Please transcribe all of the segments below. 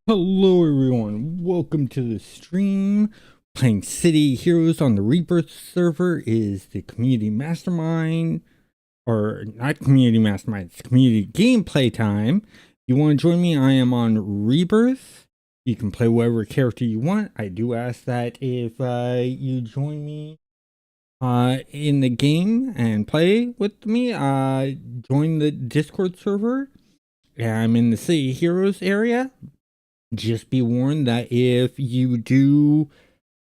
Hello everyone, welcome to the stream. Playing City Heroes on the Rebirth server is the community mastermind, or not community mastermind, it's community gameplay time. If you want to join me, I am on Rebirth. You can play whatever character you want. I do ask that if you join me in the game and play with me, join the Discord server. I'm in the City Heroes area. Just be warned that if you do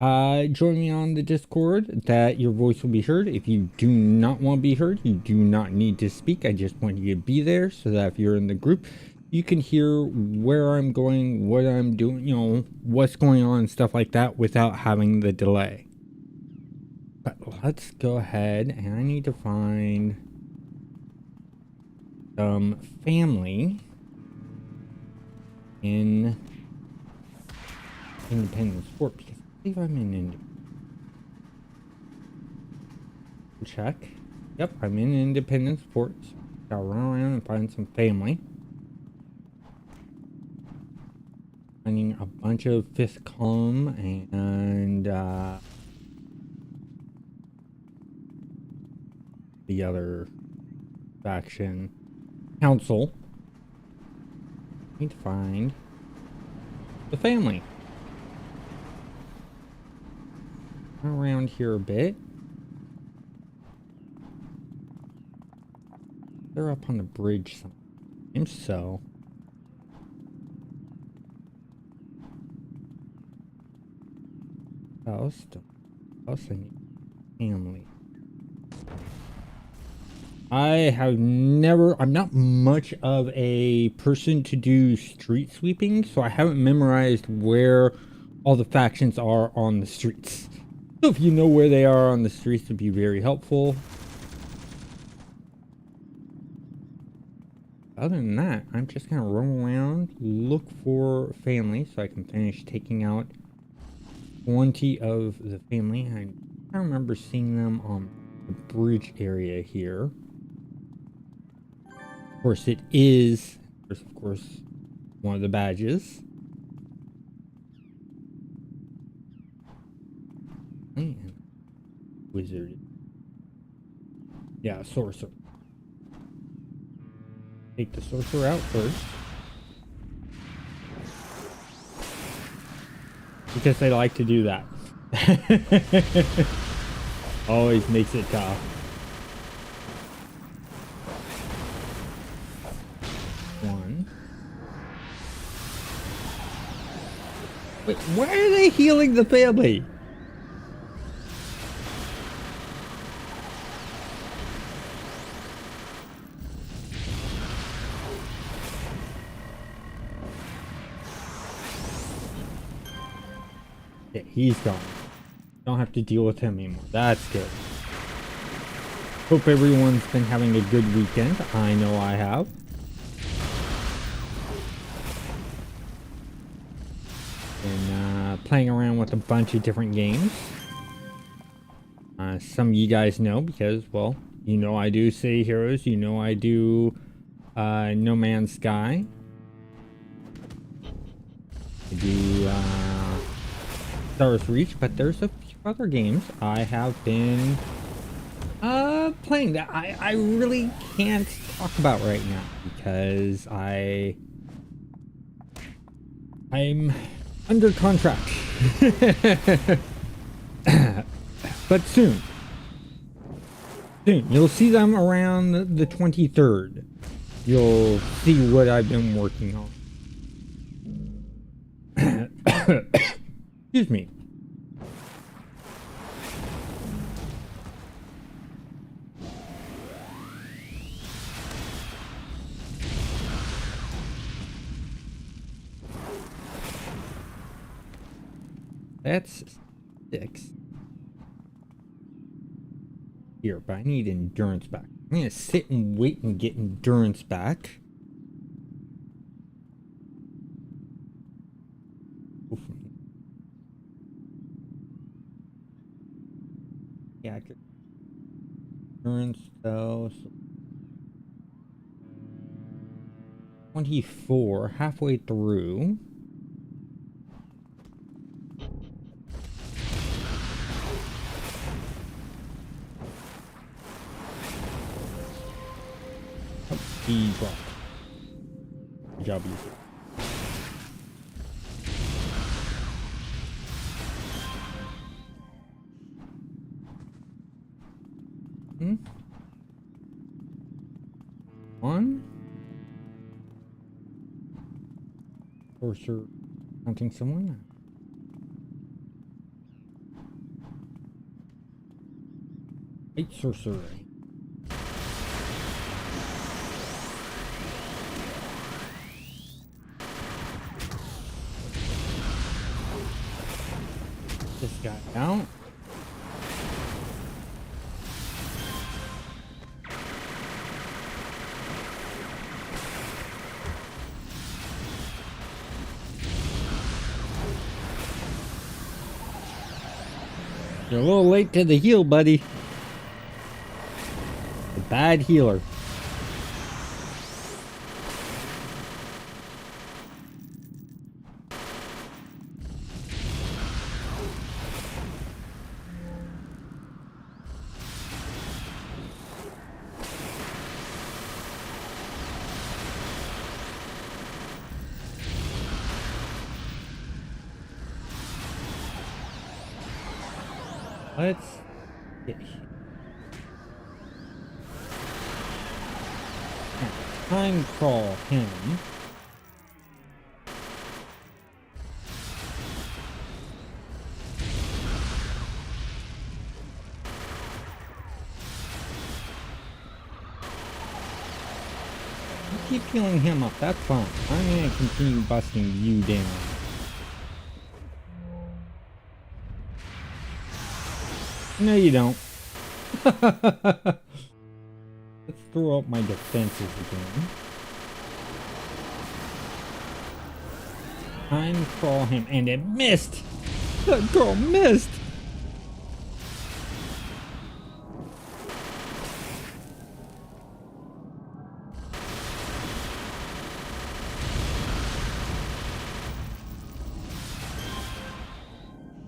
join me on the Discord, that your voice will be heard. If you do not want to be heard, you do not need to speak. I just want you to be there so that if you're in the group, you can hear where I'm going, what I'm doing, what's going on and stuff like that without having the delay. But let's go ahead, and I need to find some family in Independence Fort, because I believe I'm in Independence. Check. Yep, I'm in Independence Fort. So gotta run around and find some family. Finding a bunch of fifth column and the other faction council. Need to find the family. Around here a bit. They're up on the bridge somewhere. So house I need family. I'm not much of a person to do street sweeping, so I haven't memorized where all the factions are on the streets. So if you know where they are on the streets, it'd be very helpful. Other than that, I'm just gonna roam around, look for family so I can finish taking out 20 of the family. I remember seeing them on the bridge area here. Of course, it is, of course, one of the badges. And wizard. Yeah, sorcerer. Take the sorcerer out first. Because they like to do that. Always makes it tough. One. Wait, why are they healing the family? Yeah, he's gone. Don't have to deal with him anymore. That's good. Hope everyone's been having a good weekend. I know I have. Been playing around with a bunch of different games. Some of you guys know because, well, you know I do City Heroes. You know I do No Man's Sky. I do Stars Reach, but there's a few other games I have been playing that I really can't talk about right now because I'm under contract. But soon you'll see them around the 23rd. You'll see what I've been working on. Excuse me. That's 6. Here, but I need endurance back. I'm gonna sit and wait and get endurance back. Yeah, endurance though. So 24, halfway through. He dropped. Good job, you. One. Sorcerer hunting someone. Eight sorcerer. This guy out. You're a little late to the heal, buddy. A bad healer. Let's get here. Time crawl him. You keep healing him up, that's fine. I'm gonna continue busting you down. No, you don't. Let's throw up my defenses again. Time crawl him, and it missed! That girl missed!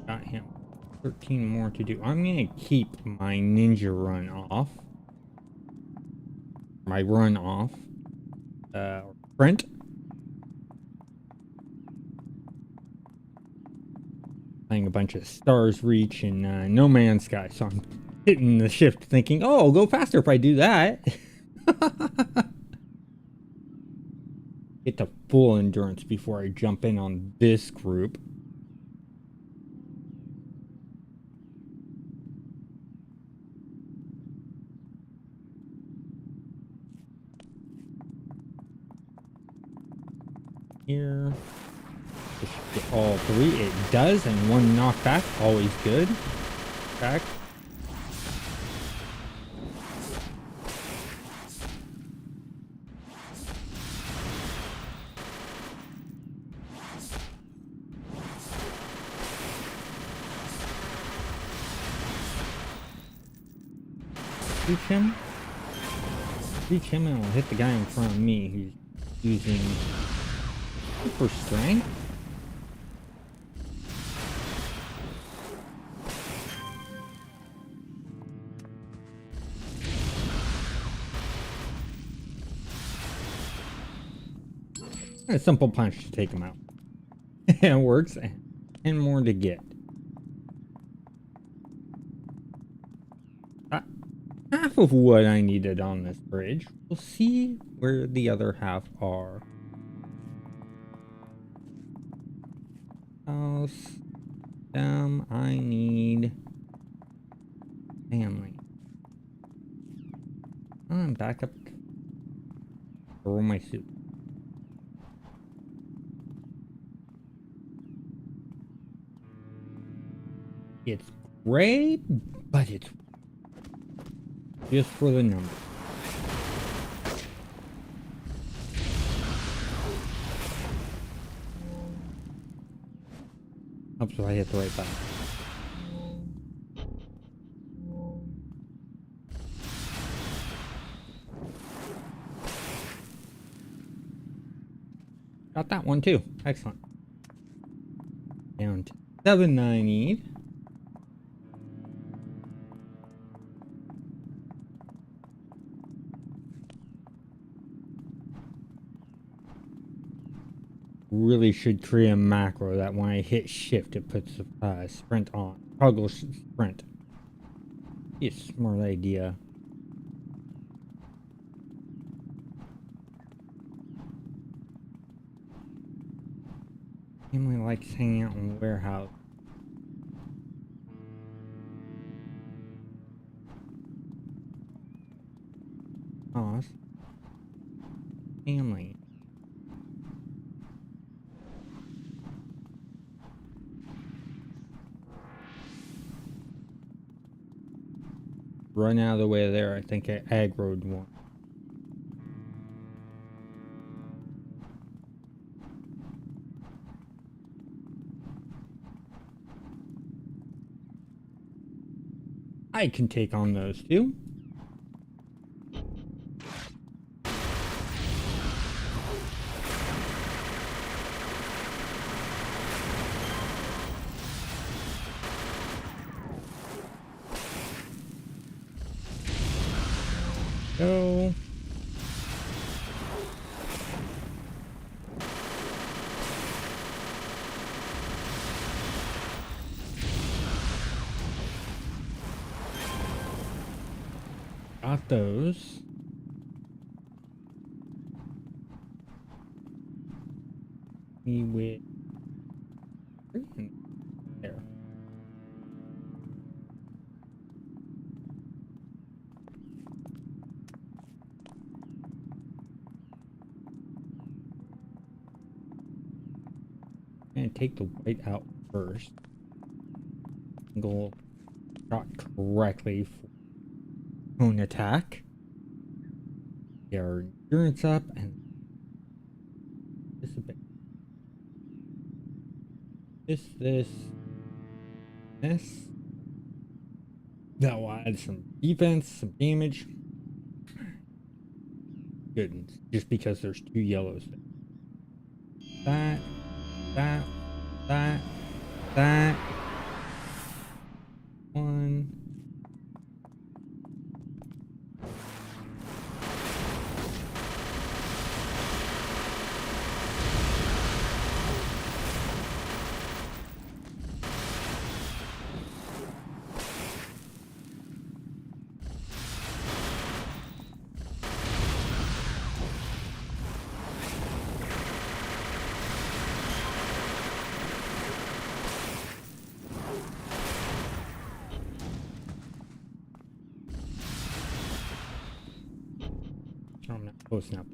Got him. 13 more to do. I'm gonna keep my ninja run off. My run off. Sprint. Playing a bunch of Stars Reach and No Man's Sky, so I'm hitting the shift thinking, oh, I'll go faster if I do that. Get to full endurance before I jump in on this group. Here. This should get all three. It does, and one knockback. Always good. Back. Reach him. Reach him, and I'll hit the guy in front of me who's using super strength. A simple punch to take him out. It works, and more to get. Half of what I needed on this bridge. We'll see where the other half are. House. I need family. I'm back up. Throw my suit. It's great, but it's just for the number. Helps if I hit the right button. Got that one too. Excellent. Down to 7 I need. really should create a macro that when I hit shift, it puts sprint on. Toggle sprint. Be a smart idea. Family likes hanging out in the warehouse. Boss. Family. Run out of the way there. I think I aggroed one. I can take on those two. Go. Got those. Me with there. And take the white out first. Single shot correctly for own attack. Get our endurance up and this a bit. This. That will add some defense, some damage. Good, just because there's two yellows there. That. One. I'm not close enough.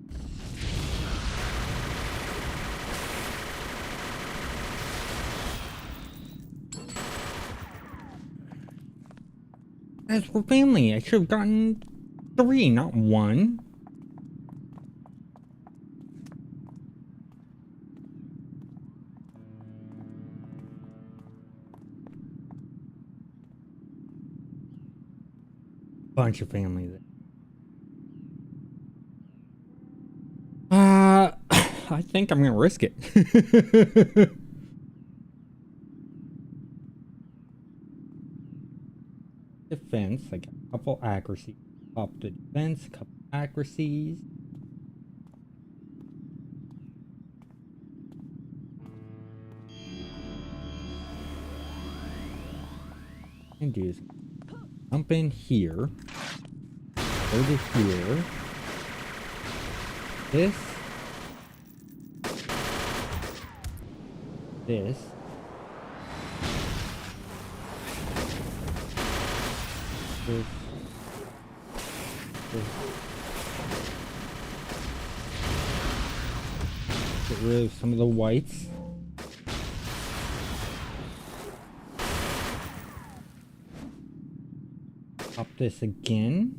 As for family, I should have gotten 3, not 1. Bunch of family there. I think I'm gonna risk it. Defense, I got a couple accuracies. Up the defense, a couple accuracies. And do is jump in here. Go to here. This. This. This. Get rid of some of the whites. Pop this again.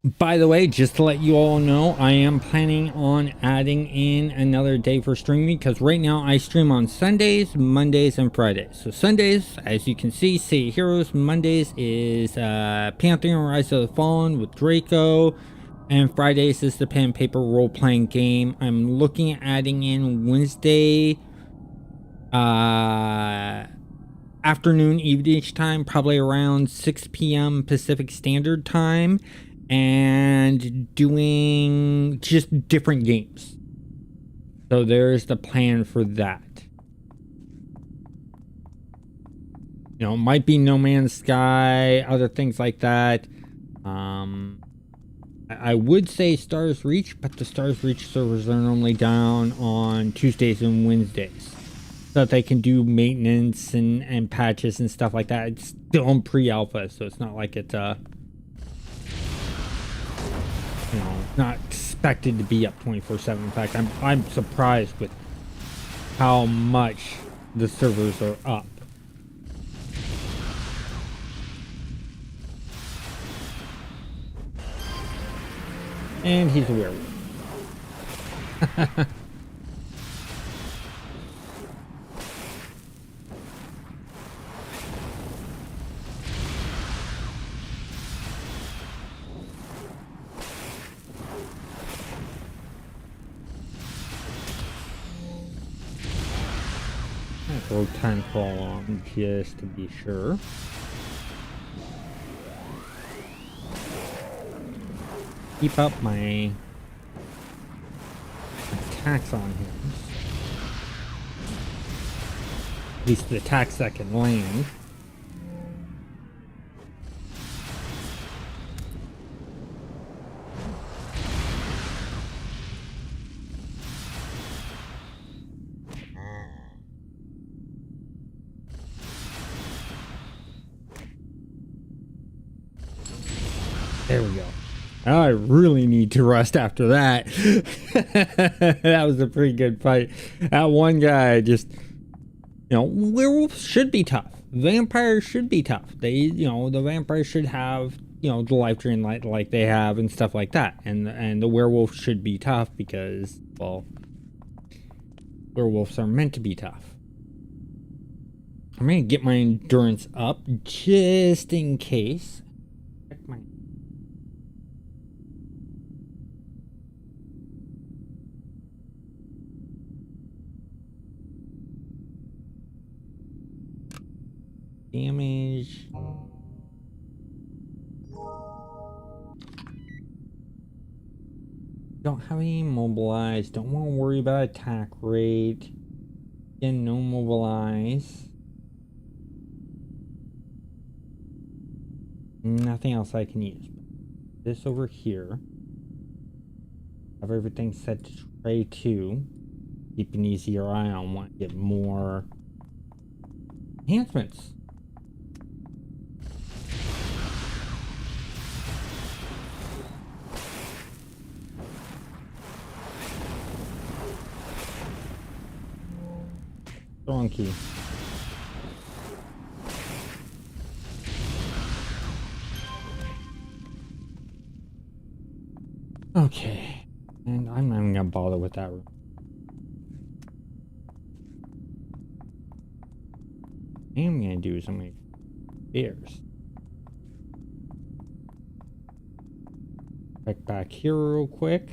By the way, just to let you all know, I am planning on adding in another day for streaming, because right now I stream on Sundays, Mondays, and Fridays. So Sundays, as you can see, City of Heroes. Mondays is Pantheon Rise of the Fallen with Draco. And Fridays is the pen and paper role-playing game. I'm looking at adding in Wednesday afternoon, evening time, probably around 6 p.m. Pacific Standard Time, and doing just different games. So there's the plan for that. You know, it might be No Man's Sky, other things like that. I would say Stars Reach, but the Stars Reach servers are normally down on Tuesdays and Wednesdays, so that they can do maintenance and patches and stuff like that. It's still in pre-alpha, so it's not like it's you know, not expected to be up 24/7. In fact, I'm surprised with how much the servers are up. And he's a werewolf. Throw time crawl on just to be sure. Keep up my attacks on him. At least the attacks that can land. There we go. I really need to rest after that. That was a pretty good fight. That one guy just, you know, werewolves should be tough. Vampires should be tough. They, you know, the vampires should have, you know, the life drain like they have and stuff like that. And the werewolf should be tough because, well, werewolves are meant to be tough. I'm gonna get my endurance up just in case. Check my damage. Don't have any mobilized. Don't want to worry about attack rate. Again, no mobilize. Nothing else I can use. This over here. Have everything set to tray 2. Keep an easier eye on one. Get more enhancements. Strong key. Okay. And I'm not even gonna bother with that room. What I'm gonna do is I'm gonna stairs. Check back here real quick.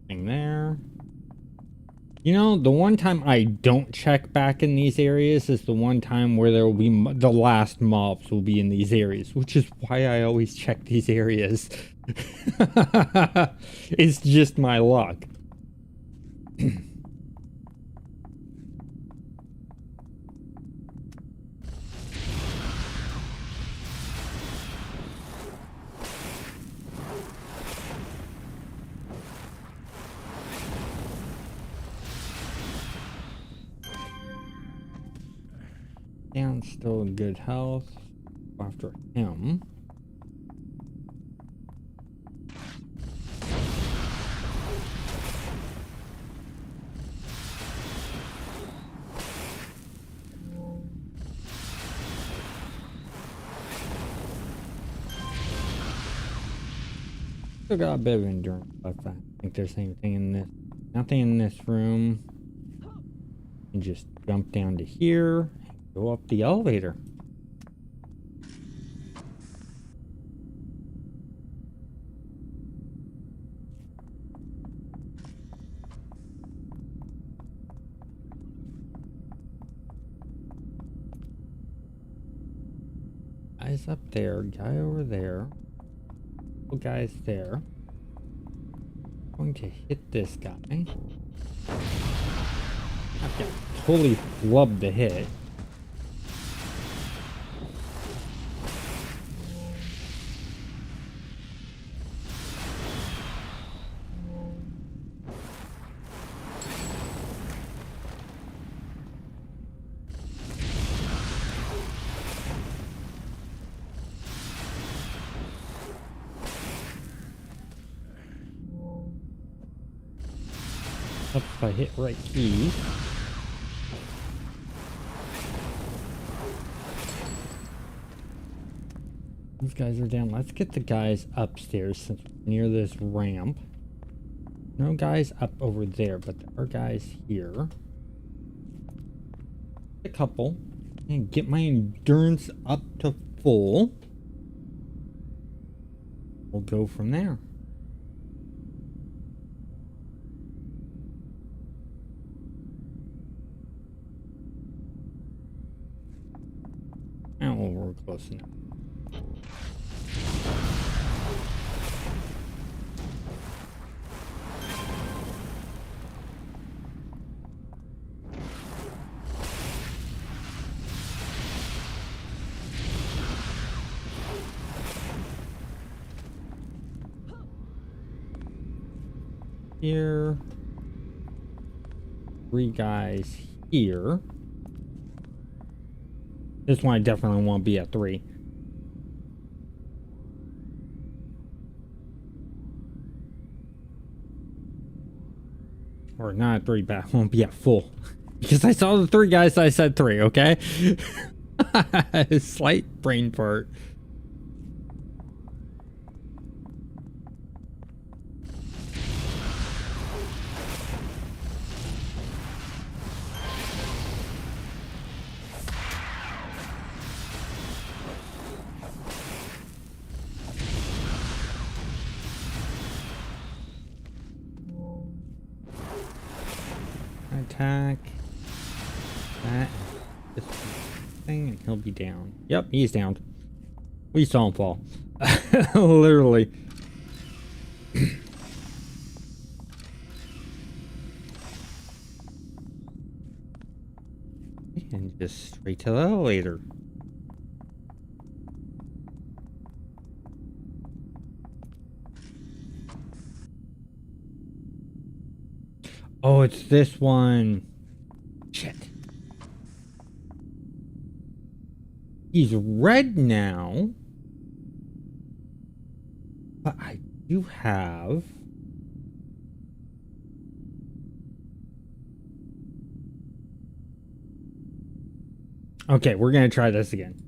There. You know, the one time I don't check back in these areas is the one time where there will be the last mobs will be in these areas, which is why I always check these areas. It's just my luck. And still in good health. After him. still got a bit of endurance, but I think there's anything in this. Nothing in this room. And just jump down to here and go up the elevator. Guy's up there, guy over there. Couple guys there. Going to hit this guy. I've got totally flubbed the hit. If I hit right key. These guys are down. Let's get the guys upstairs since we're near this ramp. No guys up over there, but there are guys here. A couple. And get my endurance up to full. We'll go from there. Oh, we're close enough. Here. 3 guys here. This one I definitely won't be at 3. Or not at 3, but I won't be at full. Because I saw the 3 guys, I said 3, okay? Slight brain fart. Attack that this thing and he'll be down. Yep, he's down. We saw him fall. Literally. And just straight to the elevator. Oh, it's this one. Shit. He's red now. But I do have... Okay, we're gonna try this again.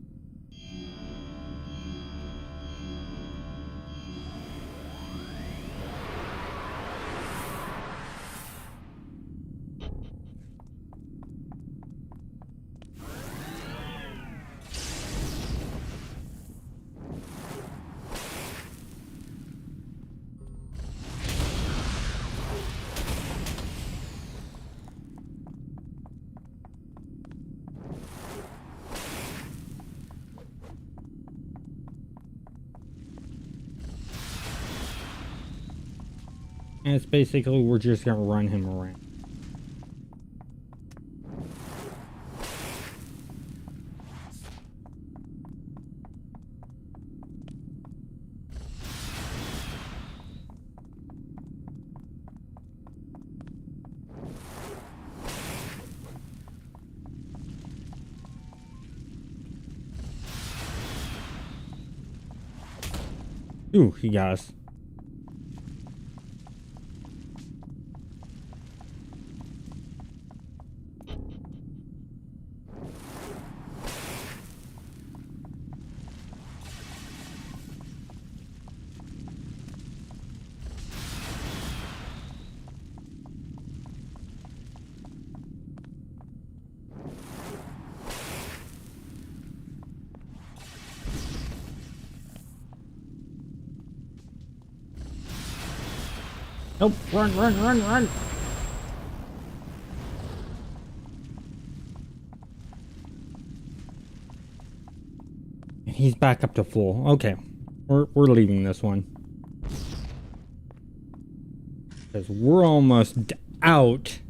And it's basically we're just gonna run him around. Ooh, he got us. Nope, run, run, run, run. He's back up to full. Okay, we're leaving this one because we're almost out,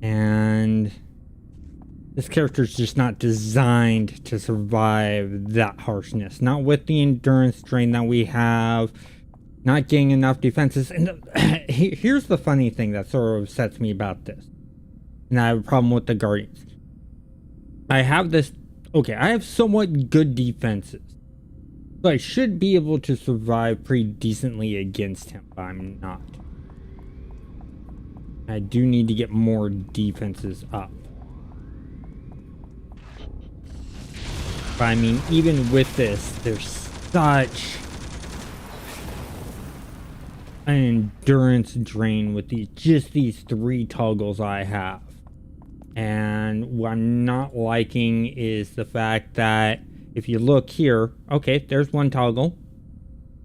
and this character's just not designed to survive that harshness. Not with the endurance drain that we have, not getting enough defenses. And here's the funny thing that sort of upsets me about this, and I have a problem with the Guardians. I have this. Okay, I have somewhat good defenses, so I should be able to survive pretty decently against him, but I'm not. I do need to get more defenses up. But I mean, even with this, there's such an endurance drain with these 3 toggles I have. And what I'm not liking is the fact that if you look here, okay, there's 1 toggle,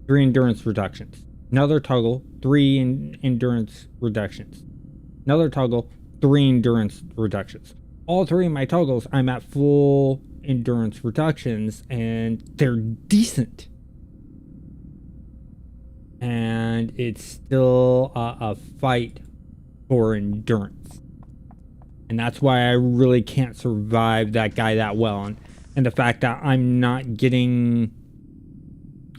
3 endurance reductions. Another toggle, 3 endurance reductions. Another toggle, 3 endurance reductions. All 3 of my toggles, I'm at full endurance reductions, and they're decent. And it's still a fight for endurance. And that's why I really can't survive that guy that well. And the fact that I'm not getting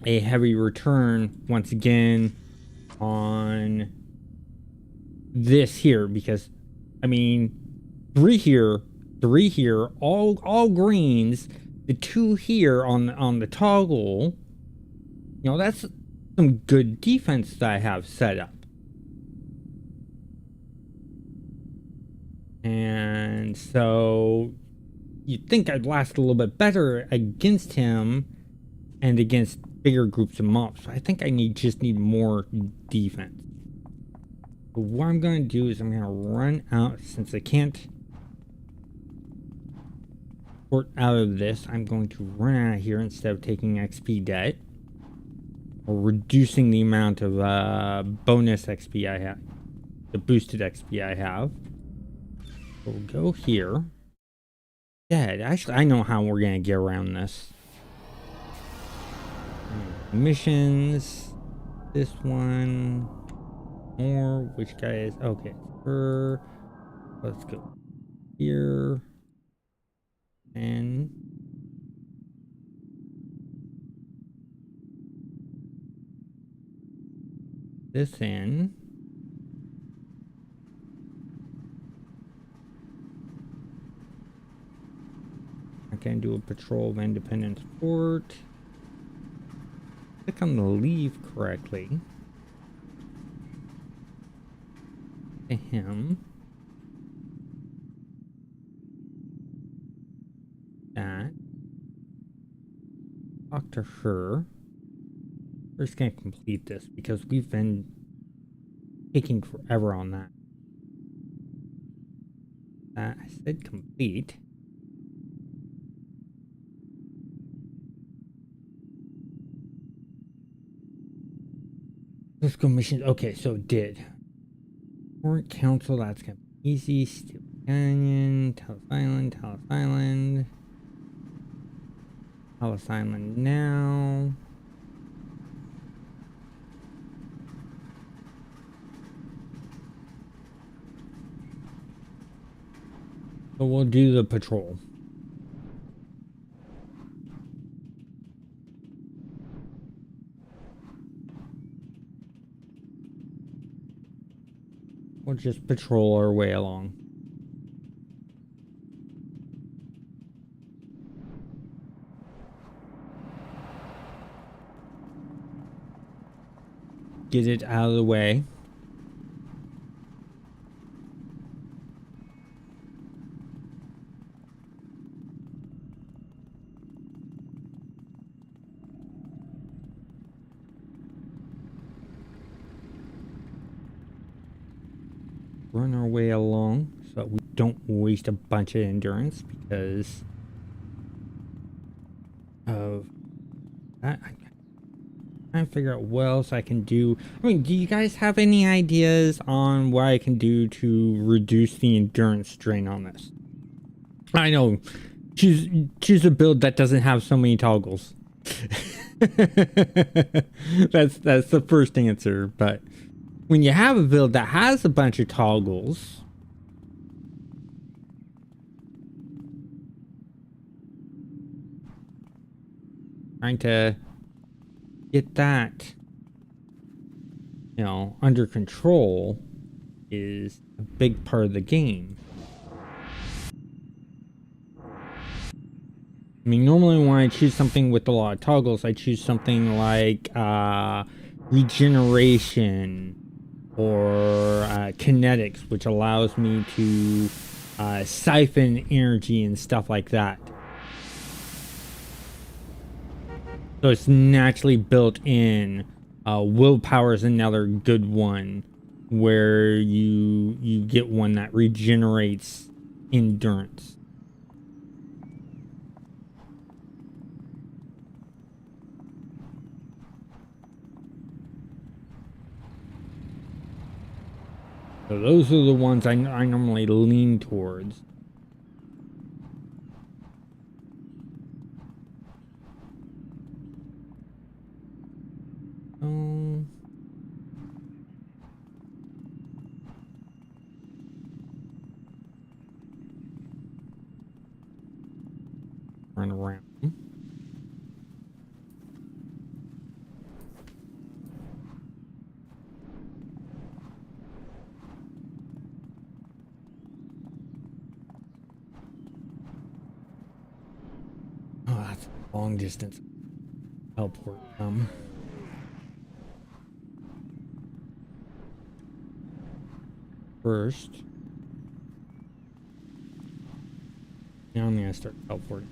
a heavy return once again on this here, because I mean 3 here, all greens, the 2 here on the toggle, you know, that's some good defense that I have set up. And so you'd think I'd last a little bit better against him and against bigger groups of mobs. So I think I just need more defense. But what I'm going to do is I'm going to run out, since I can't port out of this, I'm going to run out of here instead of taking XP debt or reducing the amount of bonus XP I have, the boosted XP I have. We'll go here. Yeah, actually, I know how we're gonna get around this. Missions. This one. More. Which guy is? Okay. Let's go here. And this in. I can do a patrol of Independence Port. Click on the leave correctly. To him. That. Talk to her. We're just gonna complete this because we've been taking forever on that. I said complete. Let's go missions. Okay, so it did. Port Council, that's gonna be easy. Steel Canyon, Talos Island, Talos Island. Talos Island now. So we'll do the patrol. We'll just patrol our way along. Get it out of the way. Run our way along so that we don't waste a bunch of endurance because of that. trying to figure out what else I can do. I mean, do you guys have any ideas on what I can do to reduce the endurance drain on this? I know, choose a build that doesn't have so many toggles. that's the first answer. But when you have a build that has a bunch of toggles, trying to get that, you know, under control is a big part of the game. I mean, normally when I choose something with a lot of toggles, I choose something like regeneration or kinetics, which allows me to siphon energy and stuff like that. So it's naturally built in. Willpower is another good one, where you get one that regenerates endurance. So those are the ones I normally lean towards. Run around. Oh, that's a long distance teleport. First, now I'm gonna start teleporting.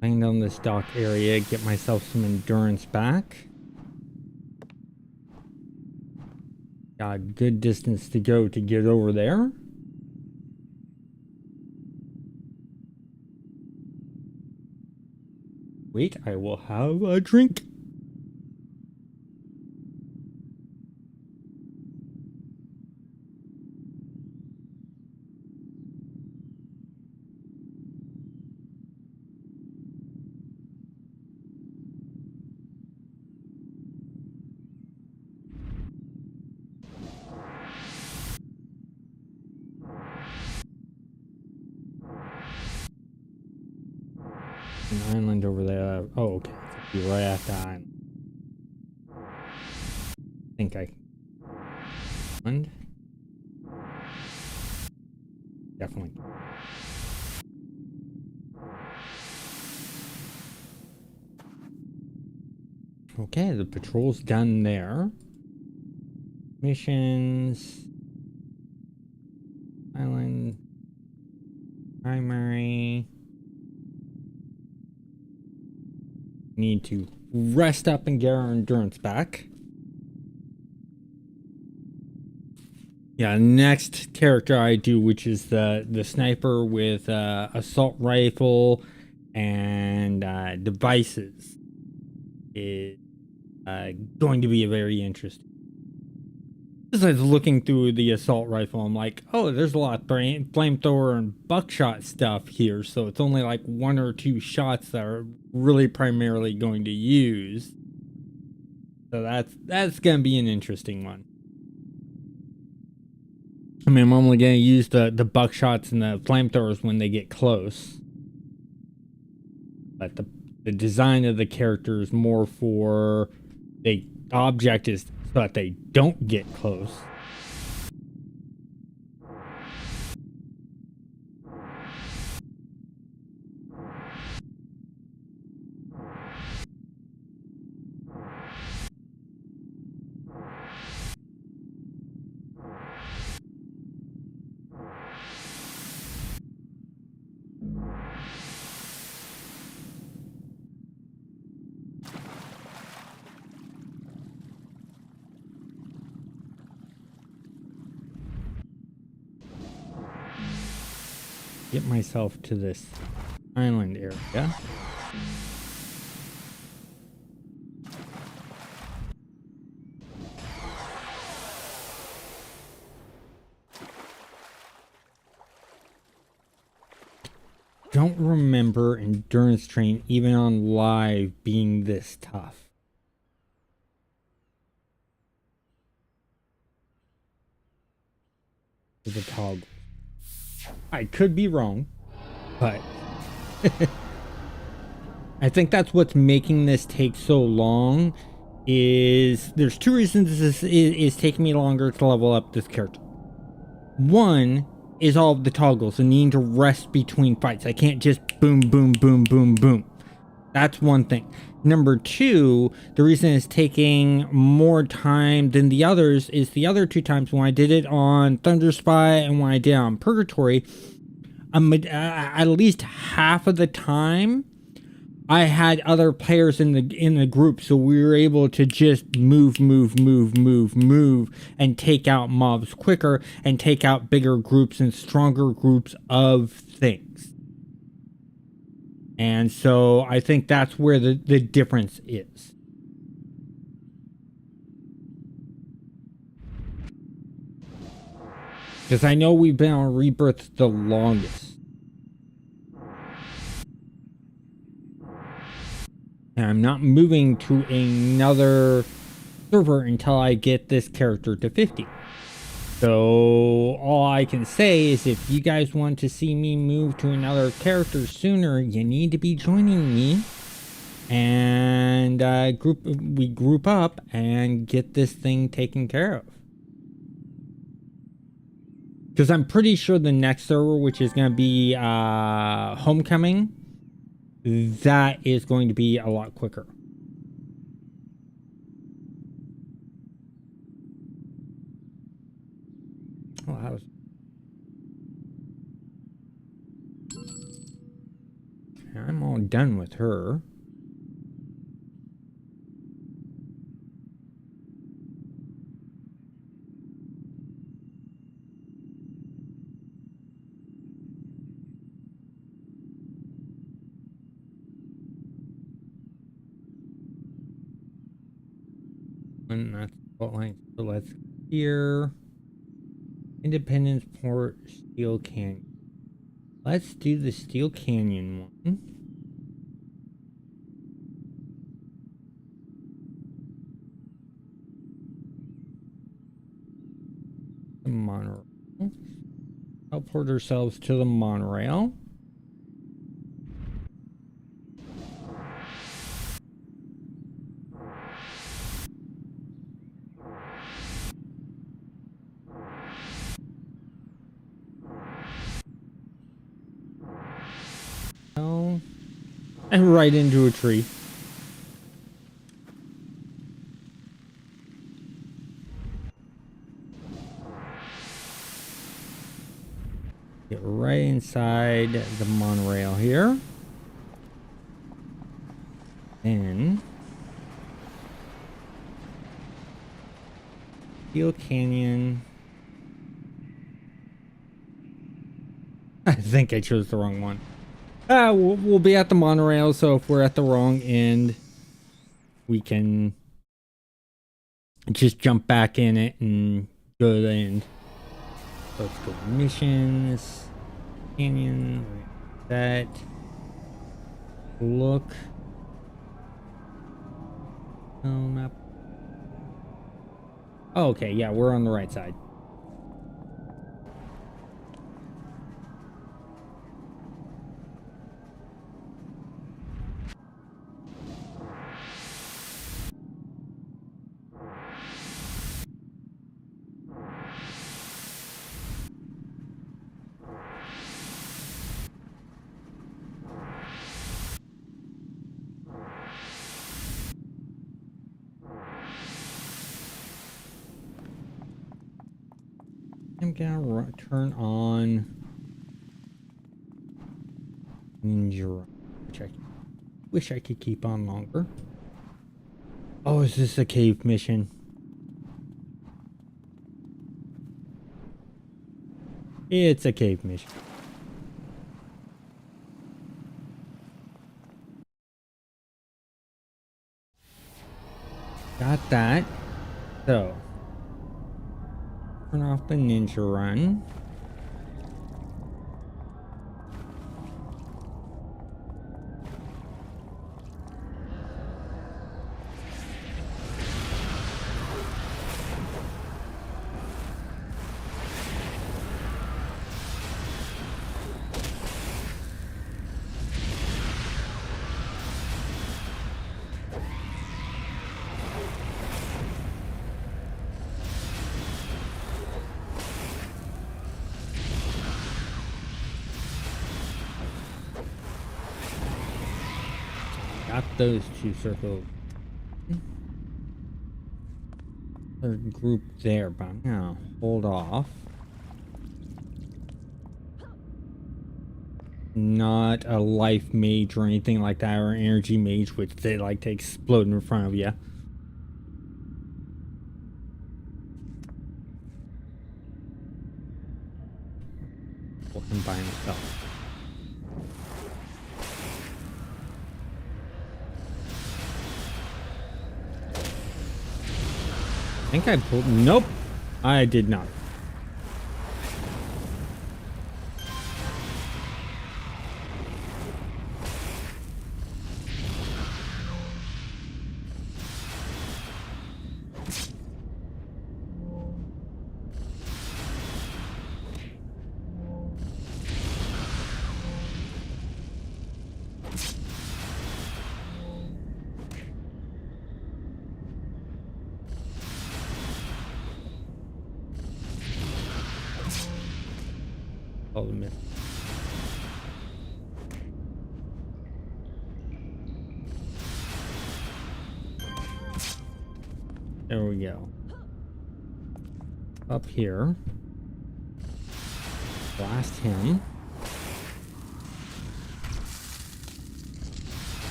Land on this dock area, get myself some endurance back. Got a good distance to go to get over there. Wait, I will have a drink. An island over there. Oh, okay. Be right at the island. I think I can. Definitely. Okay, the patrol's done there. Missions. Island. Primary. Need to rest up and get our endurance back. Yeah, next character I do, which is the sniper with assault rifle and devices, is going to be a very interesting. As I was looking through the assault rifle, I'm like, oh, there's a lot of flamethrower and buckshot stuff here, so it's only like 1 or 2 shots that are really primarily going to use. So that's gonna be an interesting one. I mean, I'm only gonna use the buckshots and the flamethrowers when they get close. But the design of the character is more for the object is so that they don't get close. get myself to this island area. Don't remember endurance train even on live being this tough. The toggle. I could be wrong, but I think that's what's making this take so long. Is there's two reasons this is taking me longer to level up this character. One is all of the toggles and needing to rest between fights. I can't just boom, boom, boom, boom, boom. That's one thing. Number two, the reason it's taking more time than the others is the other two times when I did it on Thunder Spy and when I did it on Purgatory, at least half of the time I had other players in the group, so we were able to just move, and take out mobs quicker and take out bigger groups and stronger groups of things. And so I think that's where the difference is. Because I know we've been on Rebirth the longest. And I'm not moving to another server until I get this character to 50. So all I can say is if you guys want to see me move to another character sooner, you need to be joining me. And we group up and get this thing taken care of. Because I'm pretty sure the next server, which is going to be Homecoming, that is going to be a lot quicker. Oh, I'm all done with her. And that's what line. So let's here. Independence Port, Steel Canyon. Let's do the Steel Canyon one. The monorail. Teleport ourselves to the monorail. And right into a tree. Get right inside the monorail here. And Steel Canyon. I think I chose the wrong one. We'll be at the monorail, so if we're at the wrong end, we can just jump back in it and go to the end. So let's go to missions, canyon, that, look, map. Oh, okay, yeah, we're on the right side. I'm gonna turn on Ninja, which I wish I could keep on longer. Oh, is this a cave mission? It's a cave mission. got that. So, turn off the ninja run. Got those two circles. Third group there, but I'm gonna hold off. Not a life mage or anything like that, or energy mage, which they like to explode in front of you. Pull him by himself. I think I pulled. Nope, I did not. Miss. There we go. Up here. Blast him.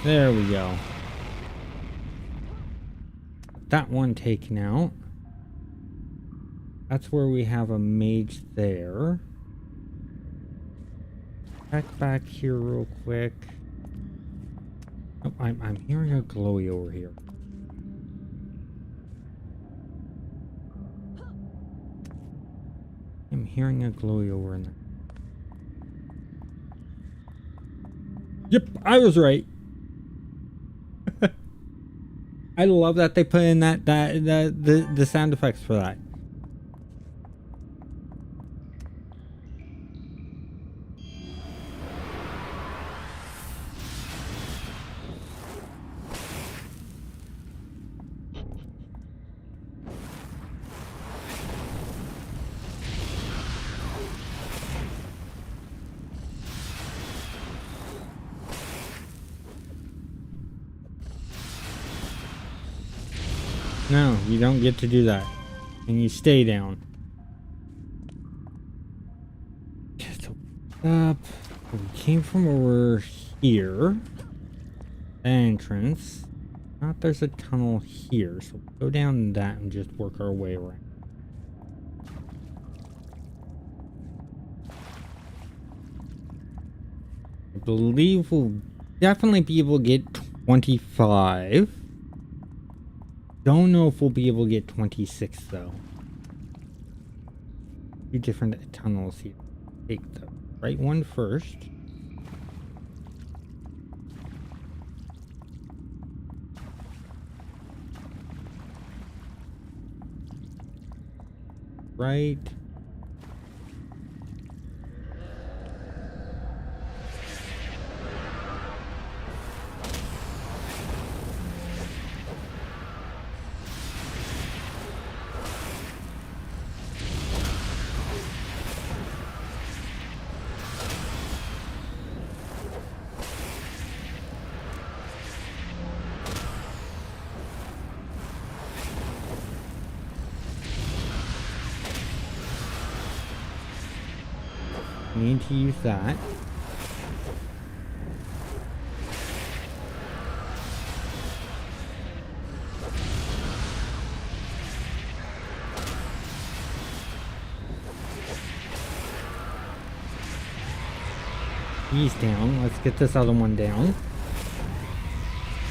There we go. That one taken out. That's where we have a mage there. Check back here real quick. Oh, I'm hearing a glowy over here. I'm hearing a glowy over in there. Yep, I was right. I love that they put in the sound effects for that. No, you don't get to do that. And you stay down. Just up. We came from over here. Entrance. Not there's a tunnel here, so go down that and just work our way around. I believe we'll definitely be able to get 25. Don't know if we'll be able to get 26 though. Two different tunnels here. Take the right one first. Right. Need to use that. He's down. Let's get this other one down.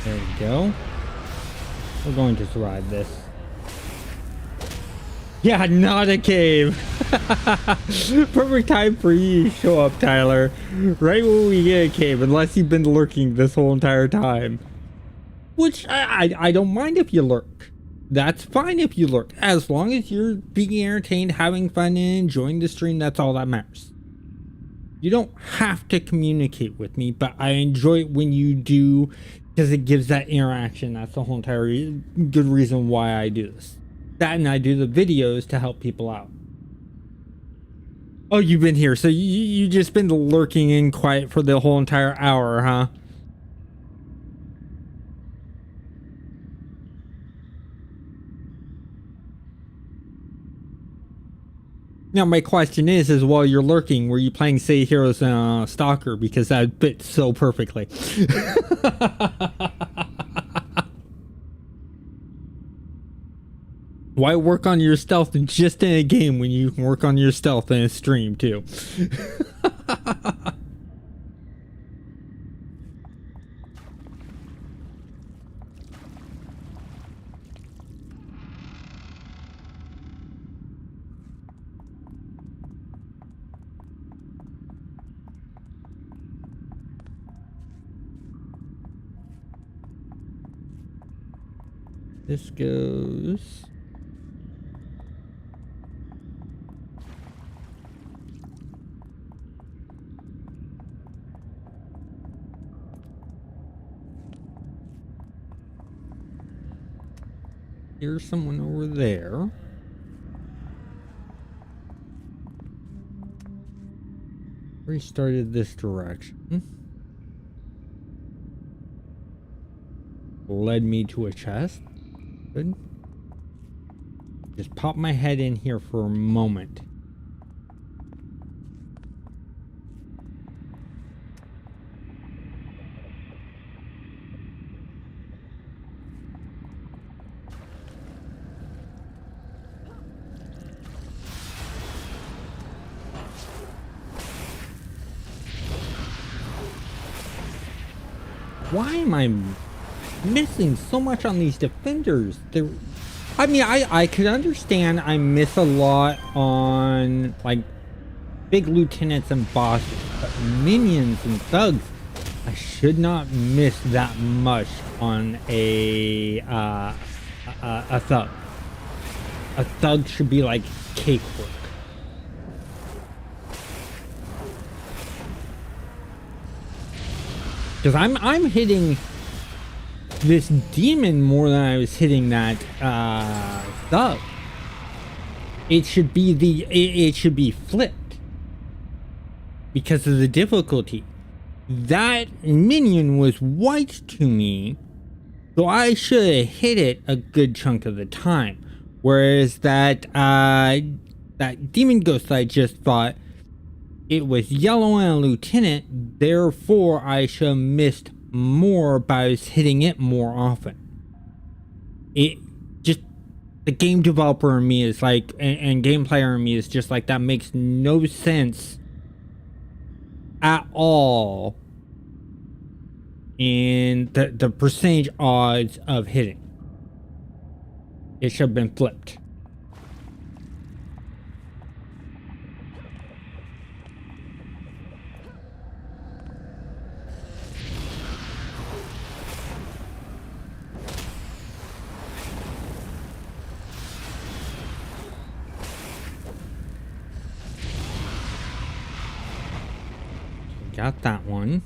There we go. We're going to survive this. Yeah, not a cave. Perfect time for you to show up, Tyler. Right when we get a cave, unless you've been lurking this whole entire time. Which, I don't mind if you lurk. That's fine if you lurk. As long as you're being entertained, having fun, and enjoying the stream, that's all that matters. You don't have to communicate with me, but I enjoy it when you do, because it gives that interaction. That's the whole entire good reason why I do this. That, and I do the videos to help people out. Oh, you've been here, so you just been lurking in quiet for the whole entire hour, huh? Now my question is while you're lurking, were you playing City of Heroes Stalker? Because that fits so perfectly. Why work on your stealth just in a game when you can work on your stealth in a stream too? This goes... Here's someone over there. Restarted this direction. Led me to a chest. Good. Just pop my head in here for a moment. Why am I missing so much on these defenders? I mean, I could understand I miss a lot on like big lieutenants and bosses, but minions and thugs, I should not miss that much on a thug. A thug should be like cakework. Because I'm hitting this demon more than I was hitting that thug. It should be it should be flipped because of the difficulty. That minion was white to me, so I should have hit it a good chunk of the time. Whereas that demon ghost, I just thought it was yellow and a lieutenant, therefore I should have missed more by hitting it more often. It just, the game developer in me is like, and game player in me is just like, that makes no sense at all in the percentage odds of hitting. It should have been flipped. Got that one.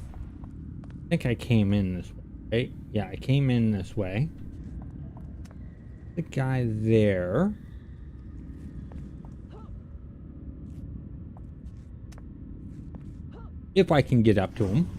I think I came in this way, right? Yeah, I came in this way. The guy there. If I can get up to him.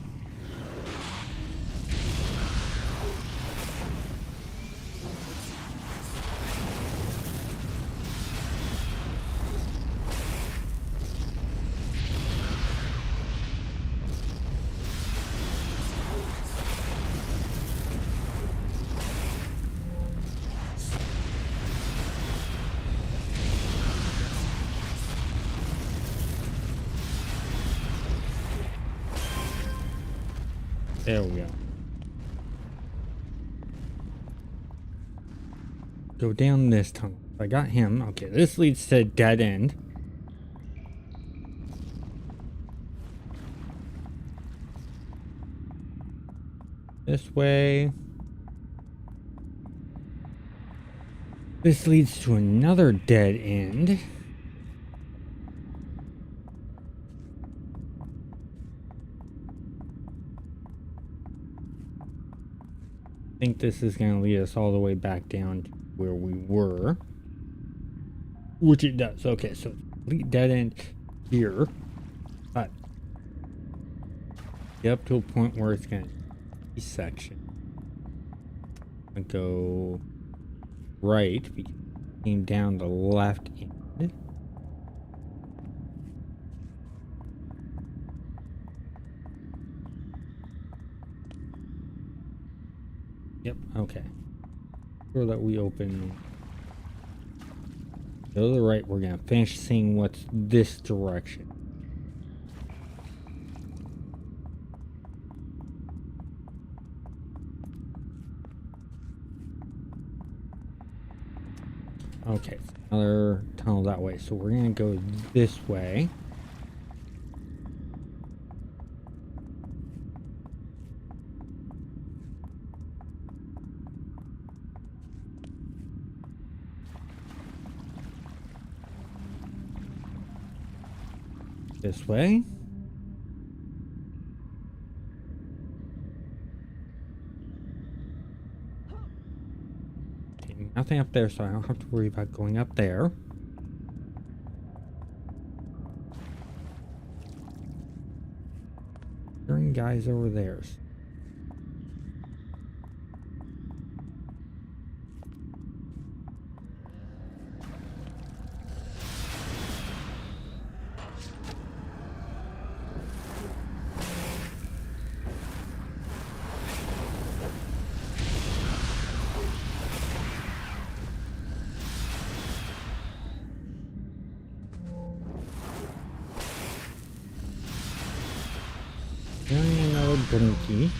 There we go. Go down this tunnel. I got him. Okay, this leads to a dead end. This way. This leads to another dead end. I think this is going to lead us all the way back down to where we were. Which it does. Okay, so dead end here. But get up to a point where it's going to be section. I go right. We came down the left end. Yep, okay. Sure that we open. Go to the right, we're gonna finish seeing what's this direction. Okay, another tunnel that way. So we're gonna go this way. This way. Okay, nothing up there, so I don't have to worry about going up there. Hearing guys over there. Another blinky.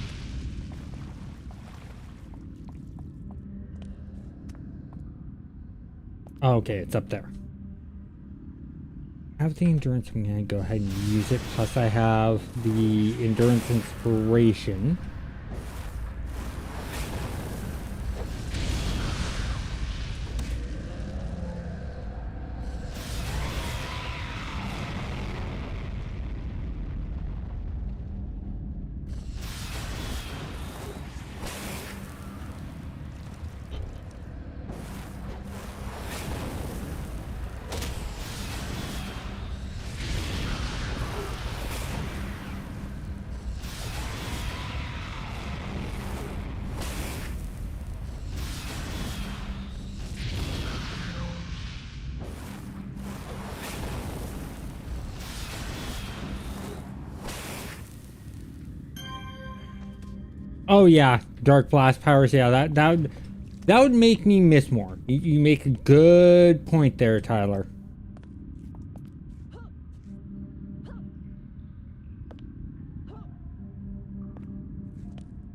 Oh, okay, it's up there. I have the endurance, I'm gonna go ahead and use it. Plus I have the endurance inspiration. Oh yeah, dark blast powers. Yeah, that would make me miss more. You make a good point there, Tyler.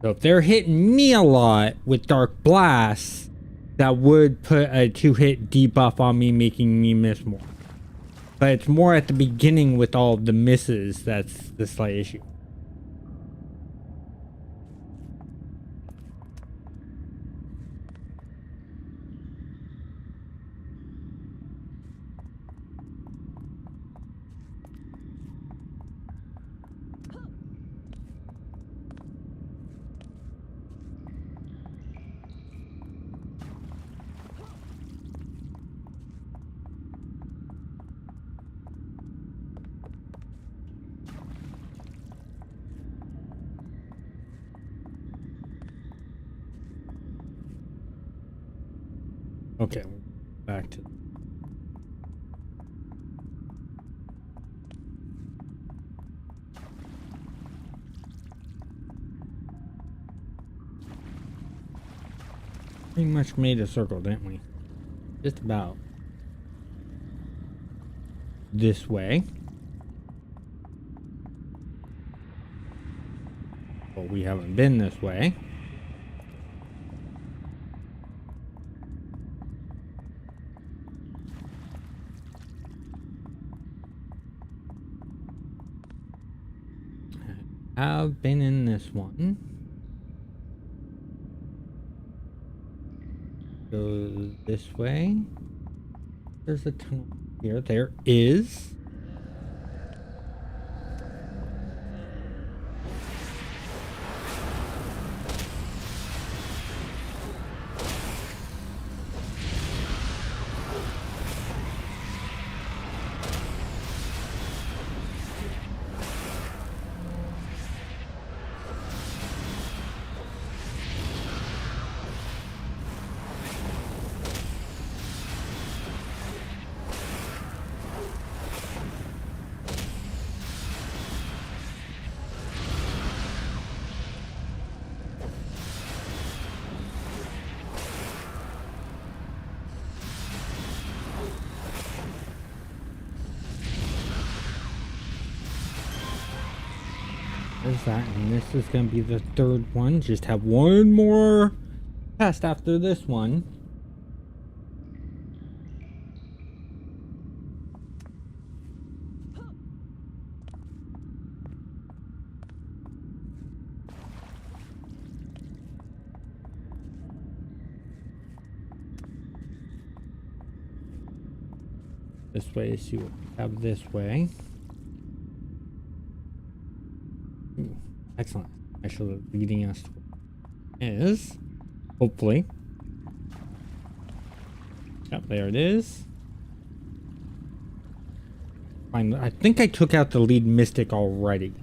So if they're hitting me a lot with dark blasts, that would put a 2-hit debuff on me, making me miss more. But it's more at the beginning with all of the misses that's the slight issue. Okay, back to... Pretty much made a circle, didn't we? Just about. This way. But we haven't been this way. I've been in this one. Go this way. There's a tunnel here. There is. There's that, and this is going to be the third one. Just have one more test after this one. This way, so you have this way. Ooh, excellent. Actually leading us to is hopefully. Yep, there it is. Fine. I think I took out the lead mystic already.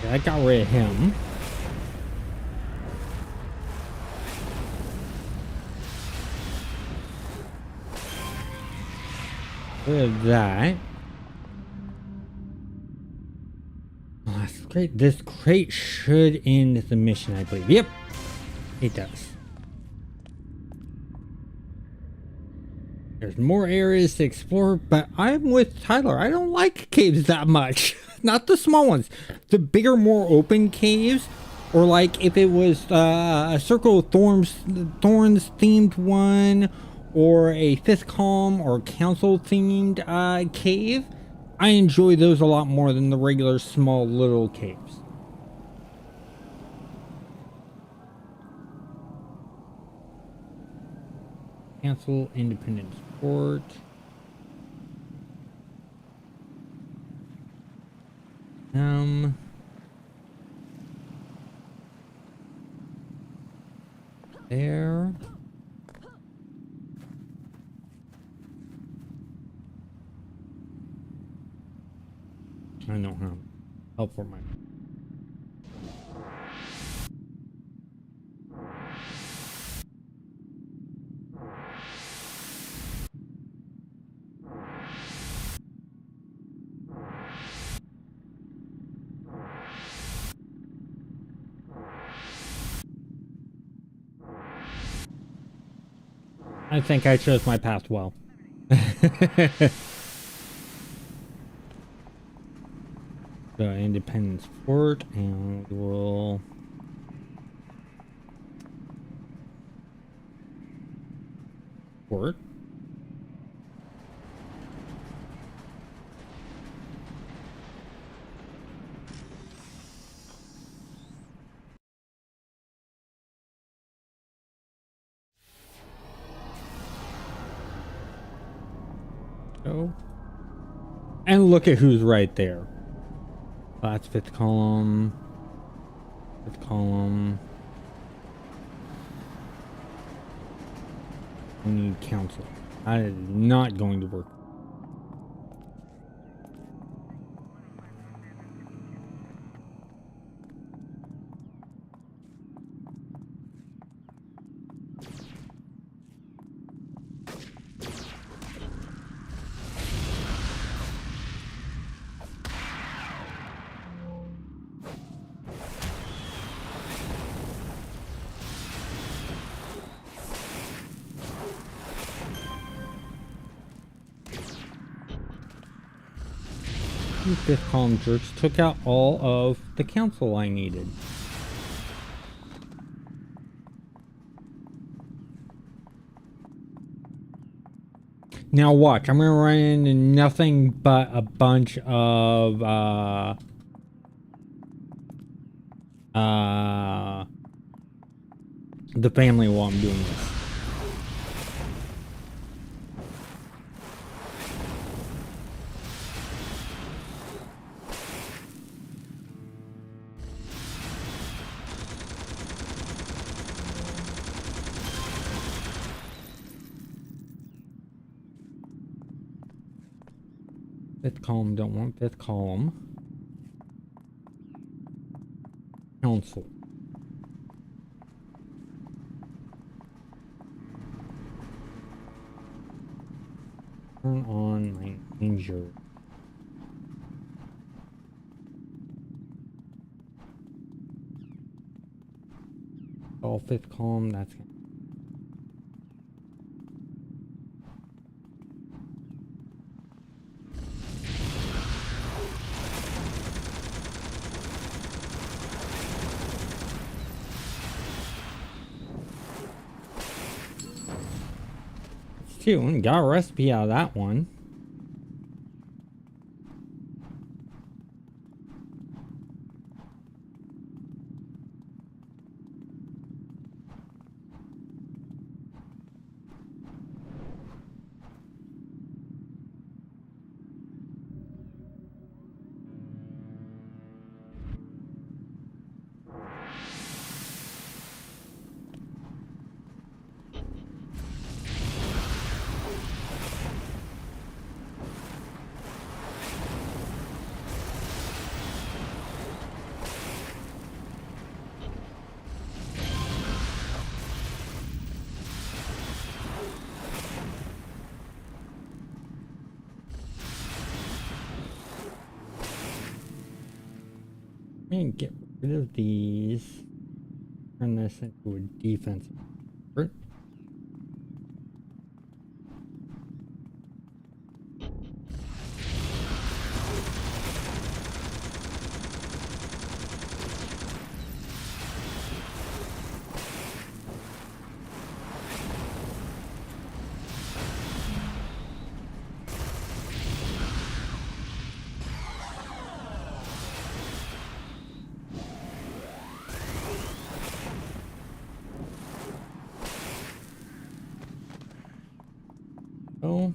I got rid of him. Rid of that. Oh, that's great. This crate should end the mission, I believe. Yep, it does. There's more areas to explore, but I'm with Tyler. I don't like caves that much. Not the small ones. The bigger, more open caves, or like if it was a Circle of Thorns themed one, or a Fifth Column or Council themed cave, I enjoy those a lot more than the regular small little caves. Council Independence Port. There. I don't have help for my. I think I chose my path well. The Independence Fort, and we'll fort. Go. And look at who's right there. That's Fifth Column. Fifth Column. We need Council. That is not going to work. You fifth column jerks took out all of the council I needed. Now watch, I'm gonna run into nothing but a bunch of the family while I'm doing this. Fifth column, don't want fifth column. Council. Turn on my danger. All fifth column, that's gonna. Two, got a recipe out of that one. And get rid of these. Turn this into a defensive effort. Oh,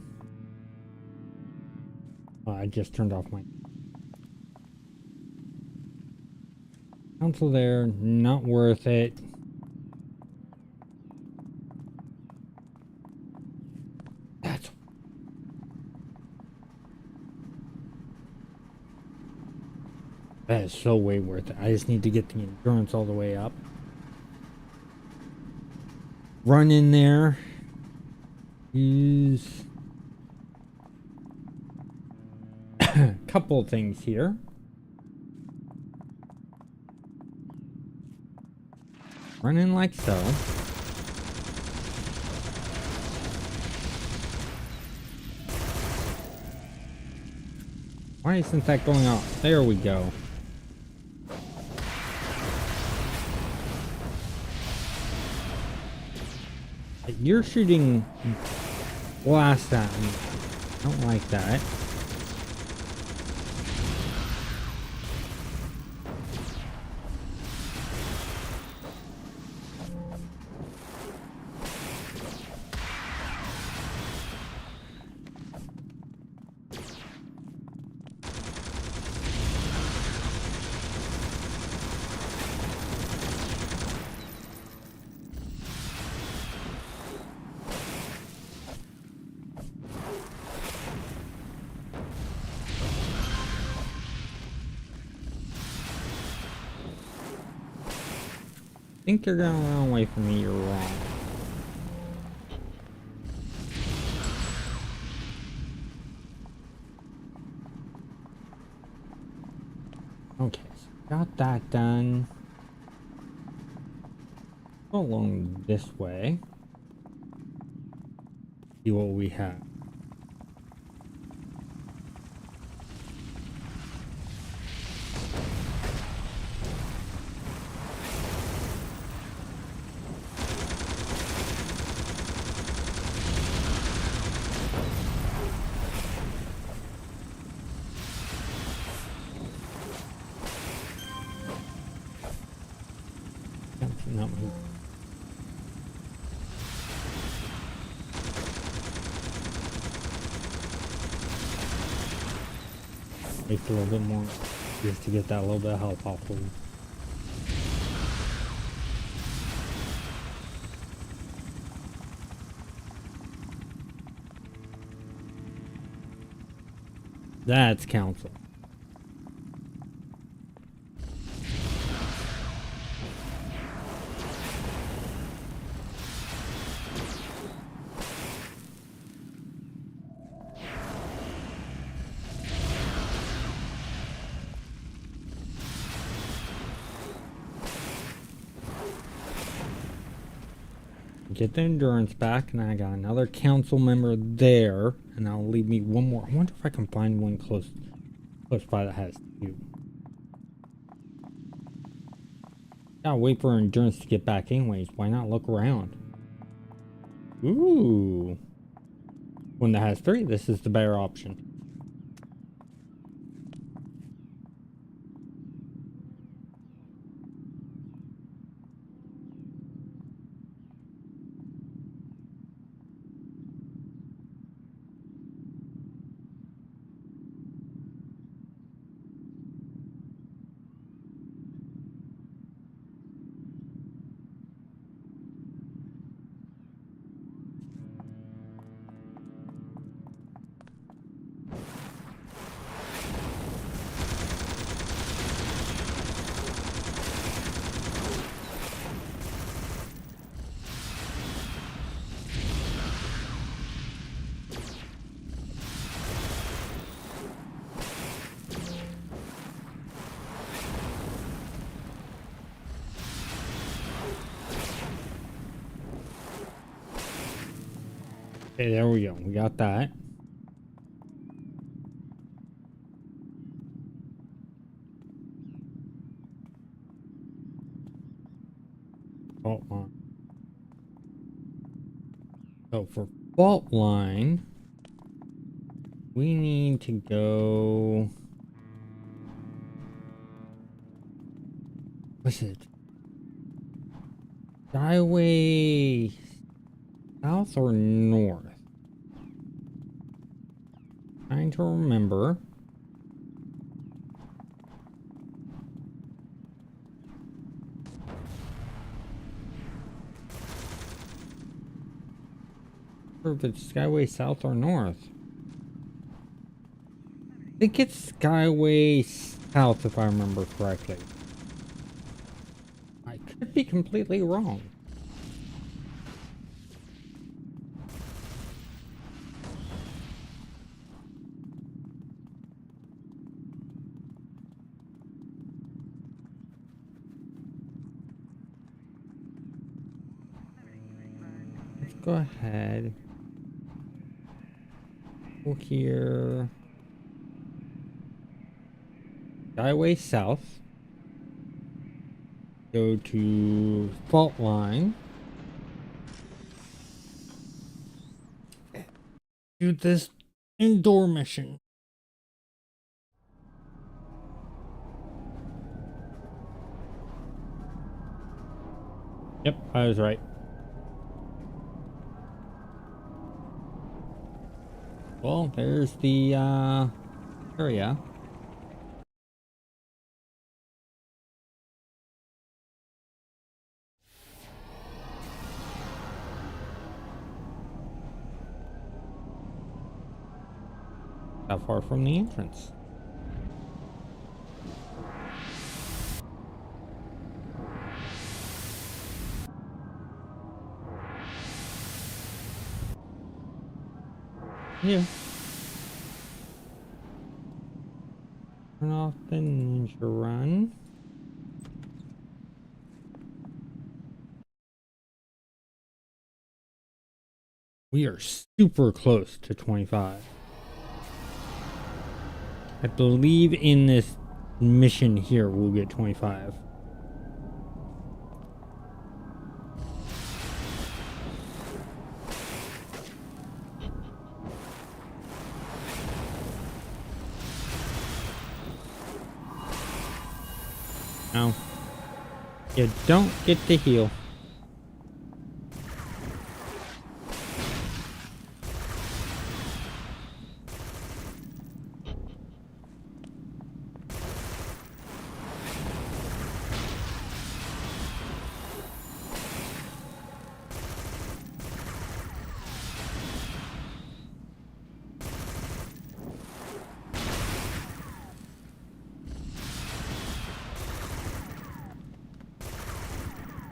I just turned off my council there. Not worth it. That is so way worth it. I just need to get the endurance all the way up. Run in there. Use a couple of things here. Run in like so. Why isn't that going off? There we go. You're shooting blast at me. I don't like that. Think you're gonna run away from me, you're wrong. Okay, so got that done. Go along this way. See what we have. not my... Takes a little bit more just to get that little bit of health off of him. That's council. Get the endurance back, and I got another council member there, and that'll leave me one more. I wonder if I can find one close by that has two. Gotta wait for endurance to get back anyways. Why not look around? Ooh. One that has three, this is the better option. Okay, there we go. We got that. Fault line. So for fault line, we need to go... What's it? Skyway south or north? Trying to remember. If it's Skyway south or north. I think it's Skyway south if I remember correctly. I could be completely wrong. Let's go ahead. Go here. Skyway south. Go to fault line. Do this indoor mission. Yep, I was right. Well, there's the area. Not far from the entrance. Yeah. Turn off the ninja run. We are super close to 25. I believe in this mission here we'll get 25. No. You don't get to heal.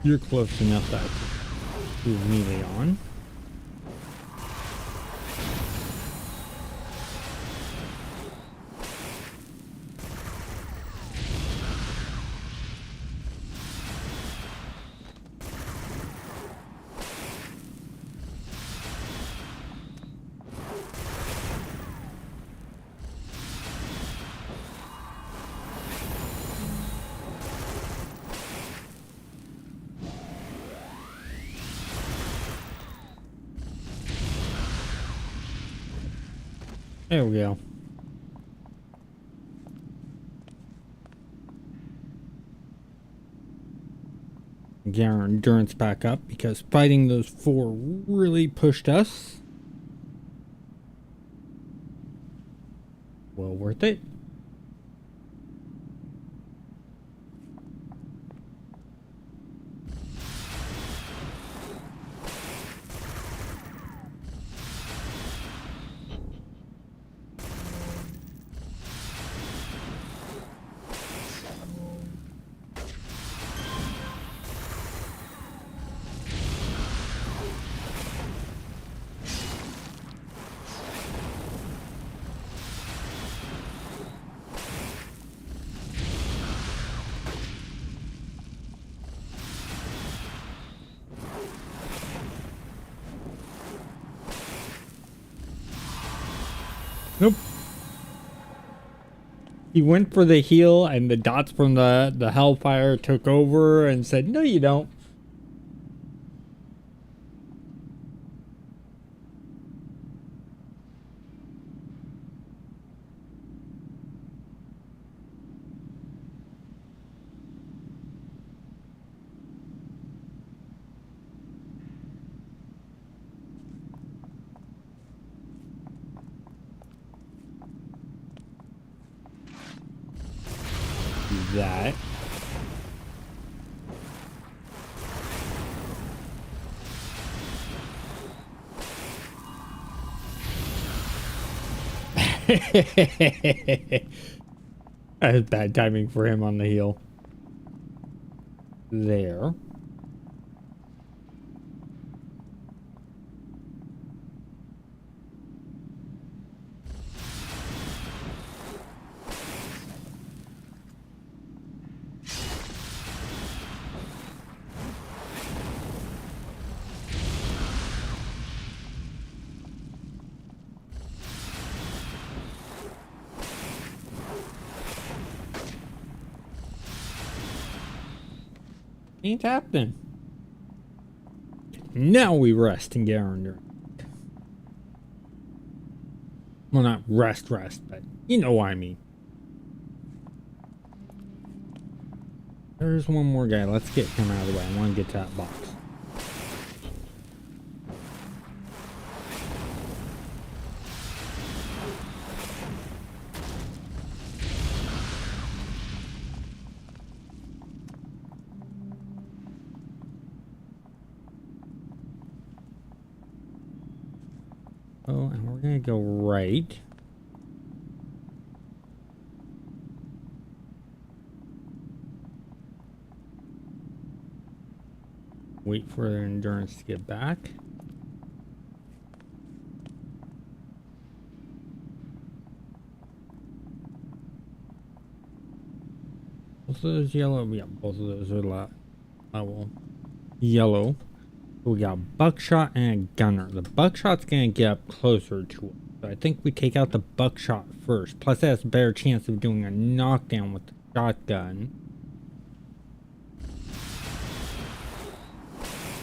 You're close enough that I can do melee on. There we go. Get our endurance back up because fighting those 4 really pushed us. Well worth it. Nope. He went for the heal and the dots from the hellfire took over and said, "No, you don't." That. That is bad timing for him on the heel. There. Ain't happening. Now we rest and get our endurance. Well, not rest, but you know what I mean. There's one more guy. Let's get him out of the way. I want to get to that box. Oh, and we're gonna go right. Wait for their endurance to get back. Both of those yellow. Yeah, both of those are level yellow. We got buckshot and a gunner. The buckshot's gonna get up closer to it. So I think we take out the buckshot first. Plus it has a better chance of doing a knockdown with the shotgun.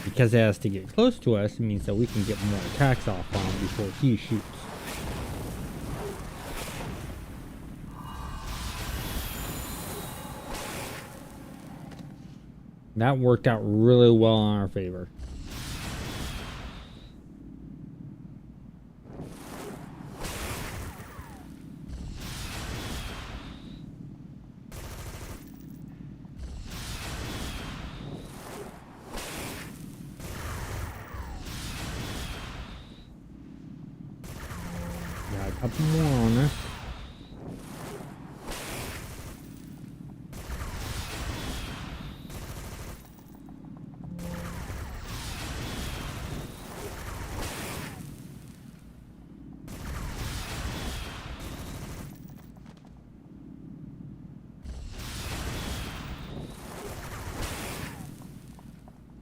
Because it has to get close to us, it means that we can get more attacks off on him before he shoots. That worked out really well in our favor. Got a couple more on us.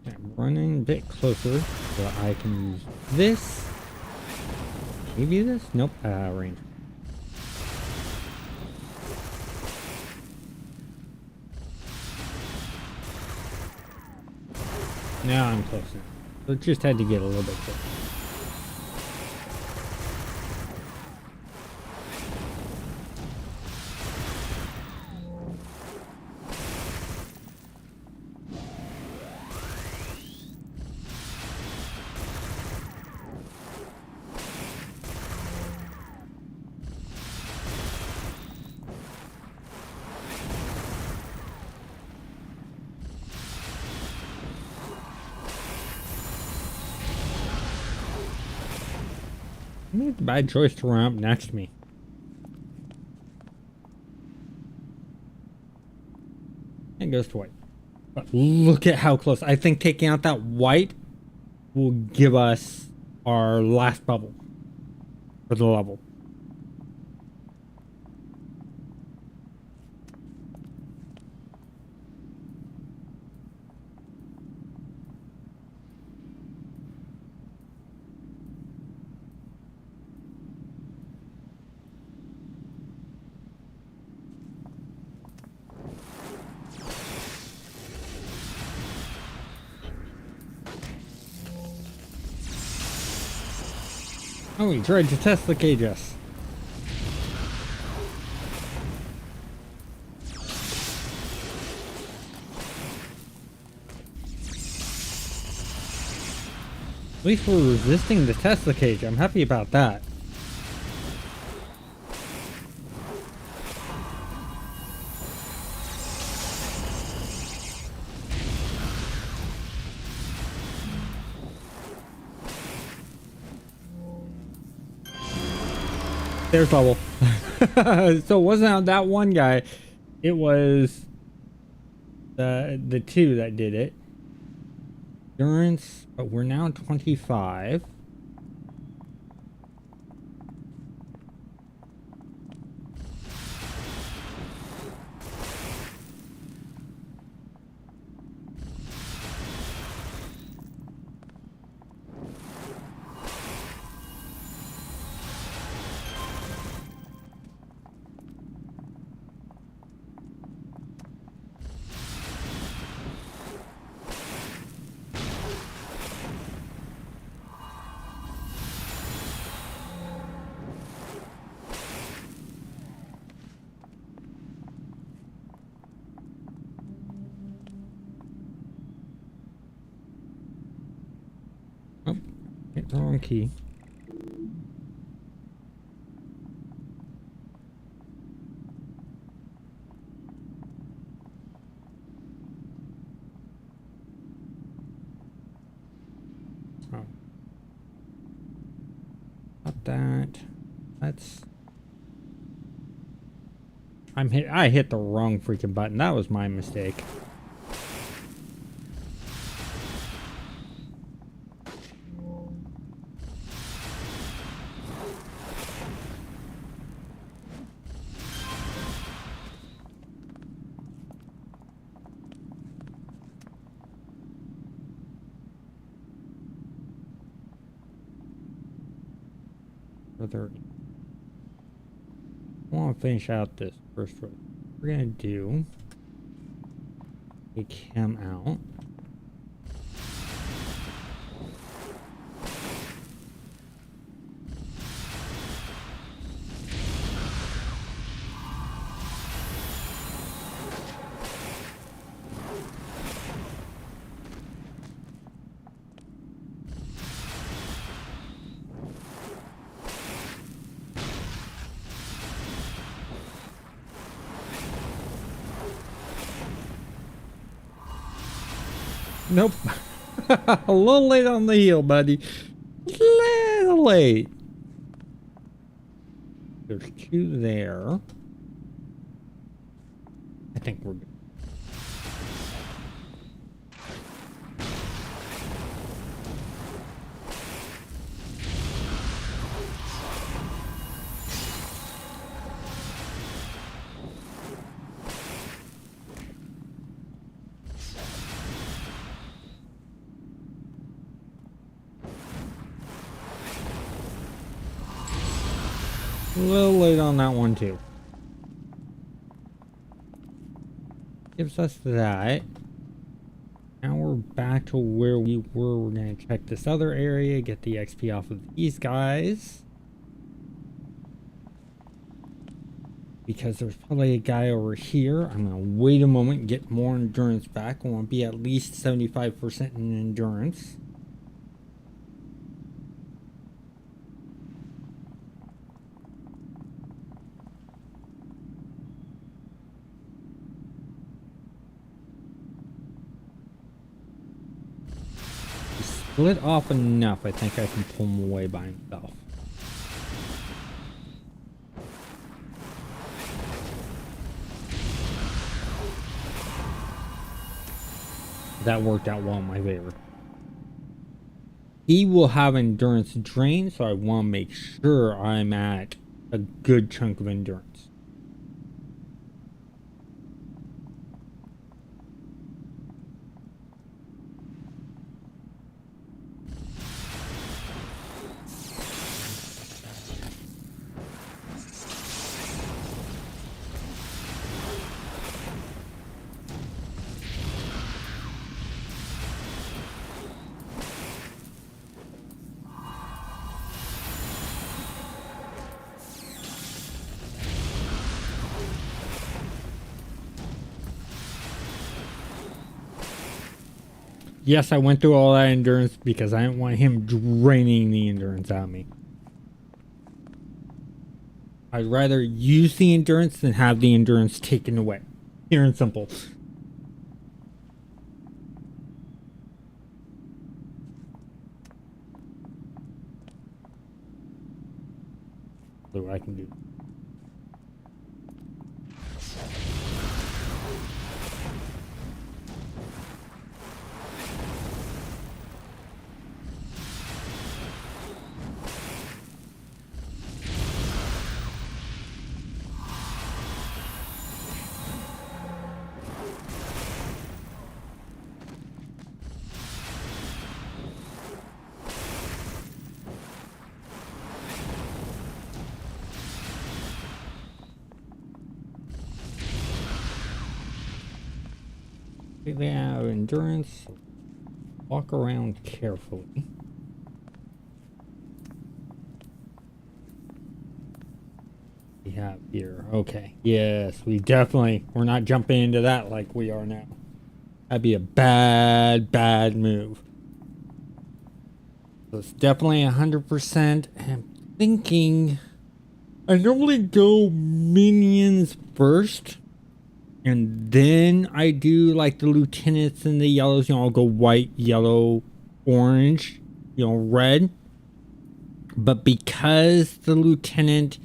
I'm running a bit closer so I can use this. Maybe this? Nope. Range. Now I'm close enough. So it just had to get a little bit closer. I made the bad choice to run up next to me. And goes to white. But look at how close. I think taking out that white will give us our last bubble for the level. Oh, he tried to Tesla cage us. At least we're resisting the Tesla cage. I'm happy about that. There's bubble. So it wasn't that one guy. It was the two that did it. Endurance, but we're now 25. Oh, hit the wrong key. Oh. Not that. That's... I hit the wrong freaking button. That was my mistake. Further. I want to finish out this first row. We're gonna do take him out. Nope. A little late on the heel, buddy. Little late. There's 2 there. I think we're good. A little late on that one too. Gives us that. Now we're back to where we were. We're gonna check this other area, get the XP off of these guys. Because there's probably a guy over here. I'm gonna wait a moment and get more endurance back. I want to be at least 75% in endurance. Split off enough, I think I can pull him away by himself. That worked out well in my favor. He will have endurance drain, so I want to make sure I'm at a good chunk of endurance. Yes, I went through all that endurance because I didn't want him draining the endurance out of me. I'd rather use the endurance than have the endurance taken away. Pure and simple. So what I can do. Completely out of endurance. Walk around carefully. We have here. Okay. Yes, we're not jumping into that like we are now. That'd be a bad move. So it's definitely 100%. I'm thinking I normally go minions first. And then I do like the lieutenants and the yellows, I'll go white, yellow, orange, red. But because the lieutenant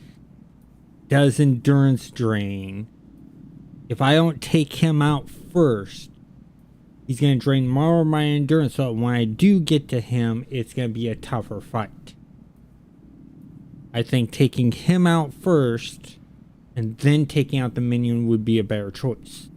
does endurance drain, if I don't take him out first, he's going to drain more of my endurance. So when I do get to him, it's going to be a tougher fight. I think taking him out first and then taking out the minion would be a better choice.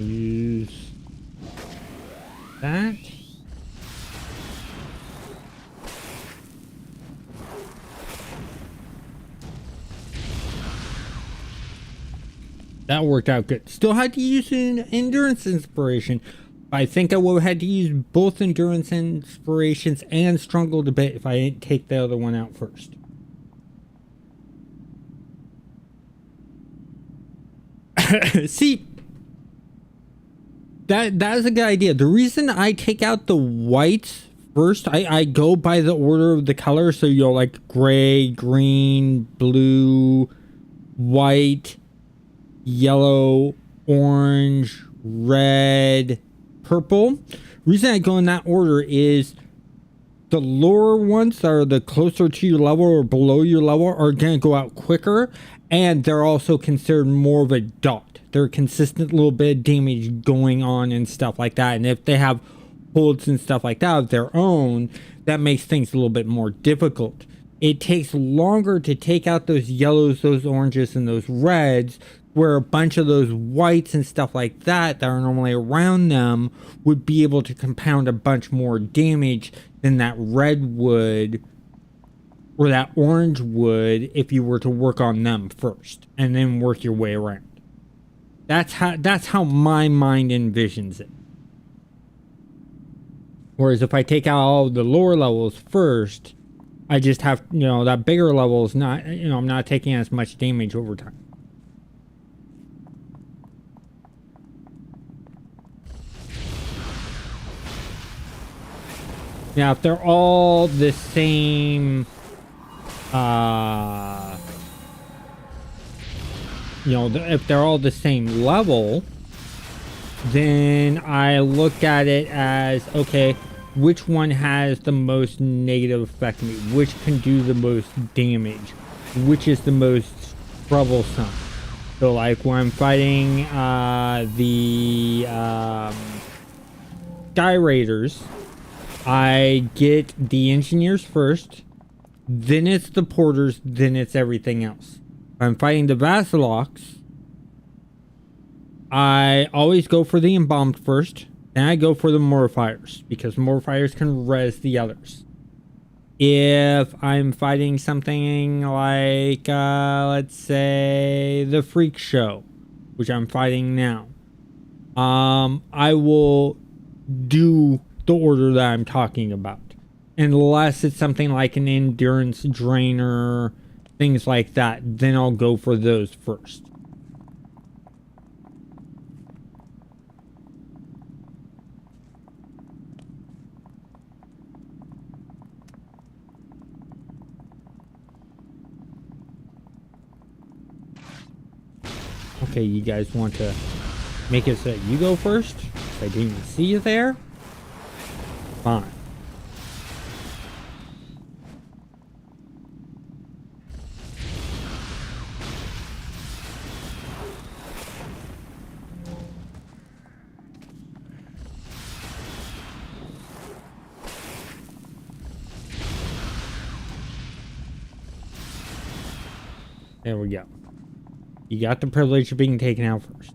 Use that. That worked out good. Still had to use an endurance inspiration. I think I would have had to use both endurance inspirations and struggled a bit if I didn't take the other one out first. See, that is a good idea. The reason I take out the whites first, I go by the order of the color. So you're like gray, green, blue, white, yellow, orange, red, purple. Reason I go in that order is the lower ones that are the closer to your level or below your level are going to go out quicker, and they're also considered more of a dot. They're a consistent little bit of damage going on and stuff like that. And if they have holds and stuff like that of their own, that makes things a little bit more difficult. It takes longer to take out those yellows, those oranges, and those reds, where a bunch of those whites and stuff like that are normally around them would be able to compound a bunch more damage than that red would or that orange would if you were to work on them first and then work your way around. That's how my mind envisions it. Whereas if I take out all the lower levels first, I just have, that bigger level is not, I'm not taking as much damage over time. Now, if they're all the same, if they're all the same level, then I look at it as, okay, which one has the most negative effect on me? Which can do the most damage? Which is the most troublesome? So, like, when I'm fighting the Sky Raiders, I get the engineers first, then it's the porters, then it's everything else. If I'm fighting the Vasilocks, I always go for the embalmed first, then I go for the mortifiers, because mortifiers can res the others. If I'm fighting something like, let's say, the Freak Show, which I'm fighting now, I will do the order that I'm talking about, unless it's something like an endurance drainer, things like that, then I'll go for those first. Okay, you guys want to make it so that you go first? I didn't even see you there. Fine. There we go. You got the privilege of being taken out first.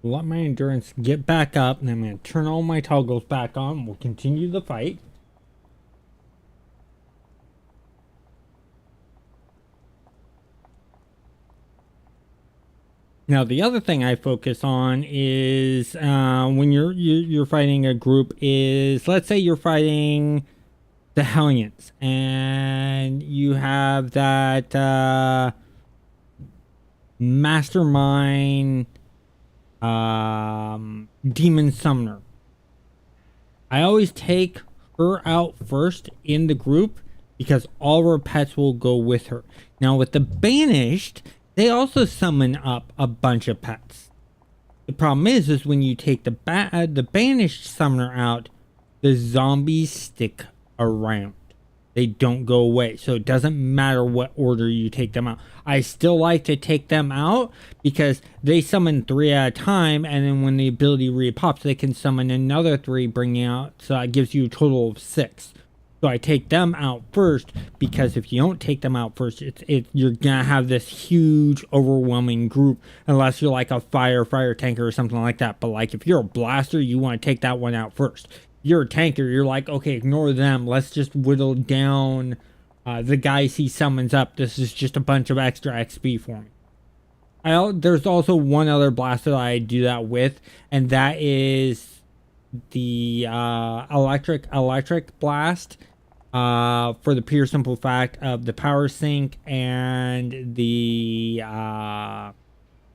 Let my endurance get back up, and I'm going to turn all my toggles back on. We'll continue the fight. Now, the other thing I focus on is when you're fighting a group is, let's say you're fighting the Hellions, and you have that mastermind demon summoner. I always take her out first in the group because all of her pets will go with her. Now with the banished, they also summon up a bunch of pets. The problem is when you take the banished summoner out, the zombies stick around. They don't go away. So it doesn't matter what order you take them out. I still like to take them out because they summon 3 at a time. And then when the ability repops, they can summon another 3, bringing out. So that gives you a total of 6. So I take them out first because if you don't take them out first, you're gonna have this huge, overwhelming group unless you're like a fire tanker or something like that. But like if you're a blaster, you want to take that one out first. You're a tanker, you're like, okay, ignore them. Let's just whittle down the guys he summons up. This is just a bunch of extra XP for me. There's also one other blaster that I do that with, and that is the electric blast. For the pure simple fact of the power sink and the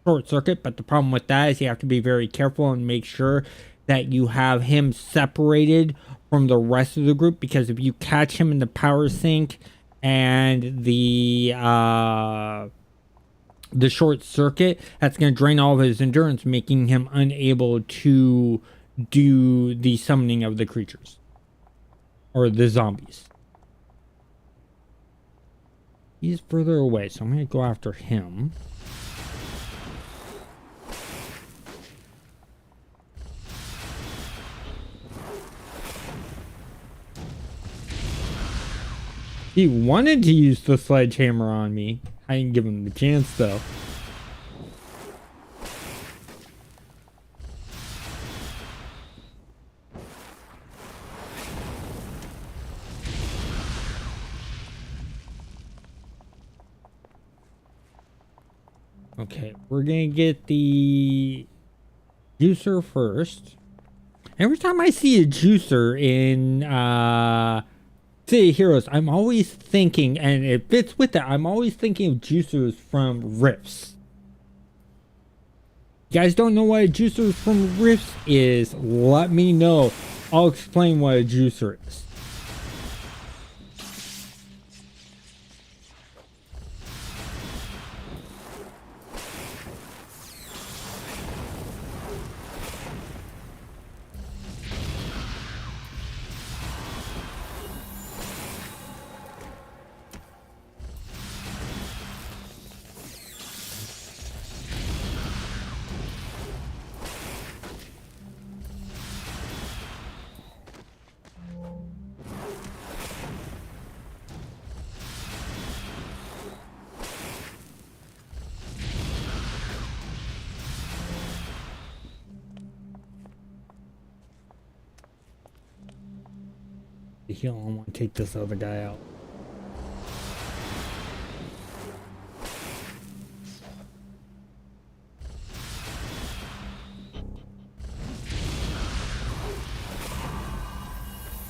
short circuit. But the problem with that is you have to be very careful and make sure that you have him separated from the rest of the group, because if you catch him in the power sink and the short circuit, that's going to drain all of his endurance, making him unable to do the summoning of the creatures or the zombies. He's further away, so I'm going to go after him. He wanted to use the sledgehammer on me. I didn't give him the chance, though. Okay, we're gonna get the juicer first. Every time I see a juicer in City of Heroes, I'm always thinking, and it fits with that, I'm always thinking of juicers from Rifts. You guys don't know what a juicer from Rifts is? Let me know. I'll explain what a juicer is. The heal, I want to take this other guy out.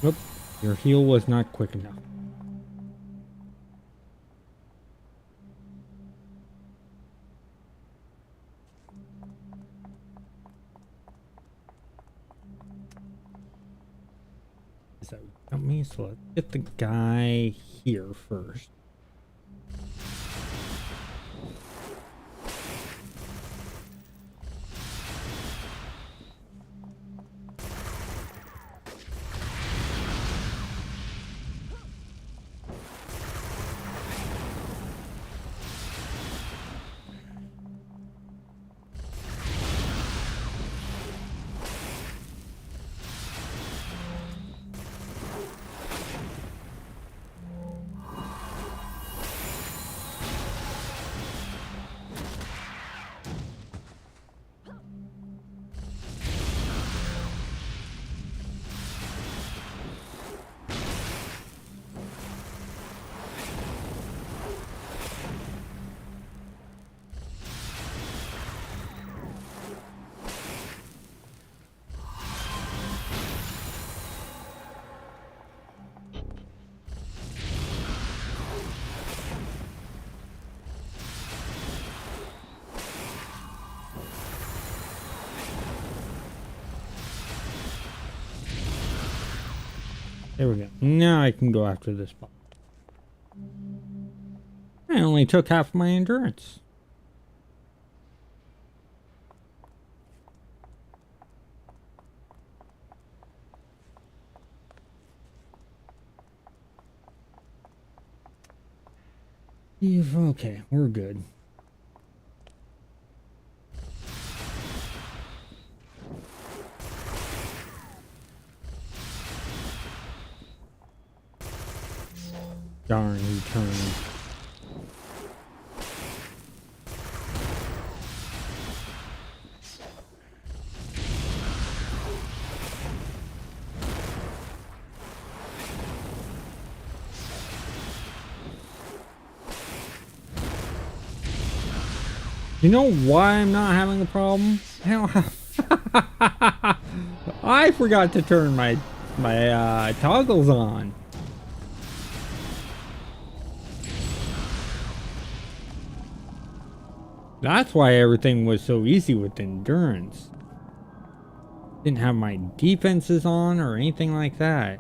Nope, your heal was not quick enough. Is that without me? So let's get the guy here first. There we go. Now I can go after this boss. I only took half of my endurance. Okay, we're good. Darn, he turned. You know why I'm not having a problem? I forgot to turn my toggles on. That's why everything was so easy with endurance. Didn't have my defenses on or anything like that.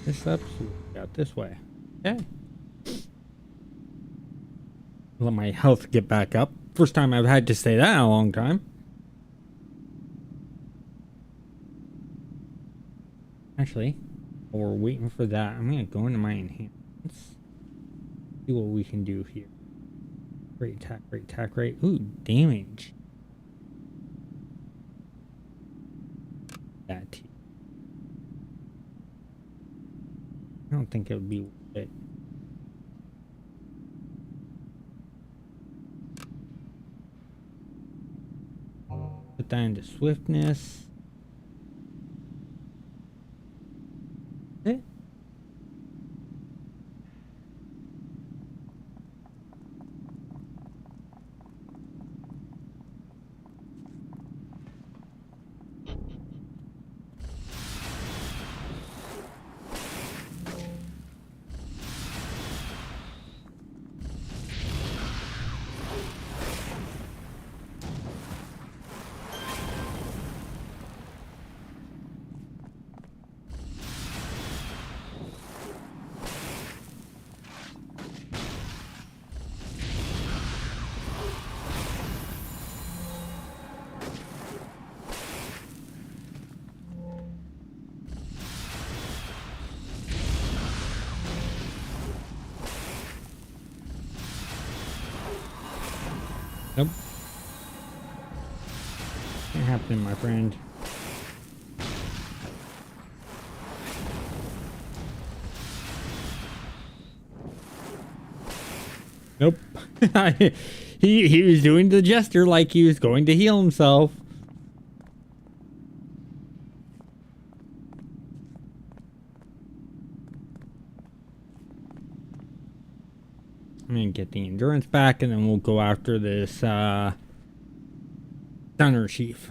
This up, out this way. Okay. Let my health get back up. First time I've had to say that in a long time. Actually, while we're waiting for that, I'm gonna go into my enhancements. See what we can do here. Great attack rate. Ooh, damage. That. I don't think it would be worth it. Put that into swiftness. Okay. Nope. Can't happen, my friend. Nope. he was doing the gesture like he was going to heal himself. I'm gonna get the endurance back and then we'll go after this Stunner Chief.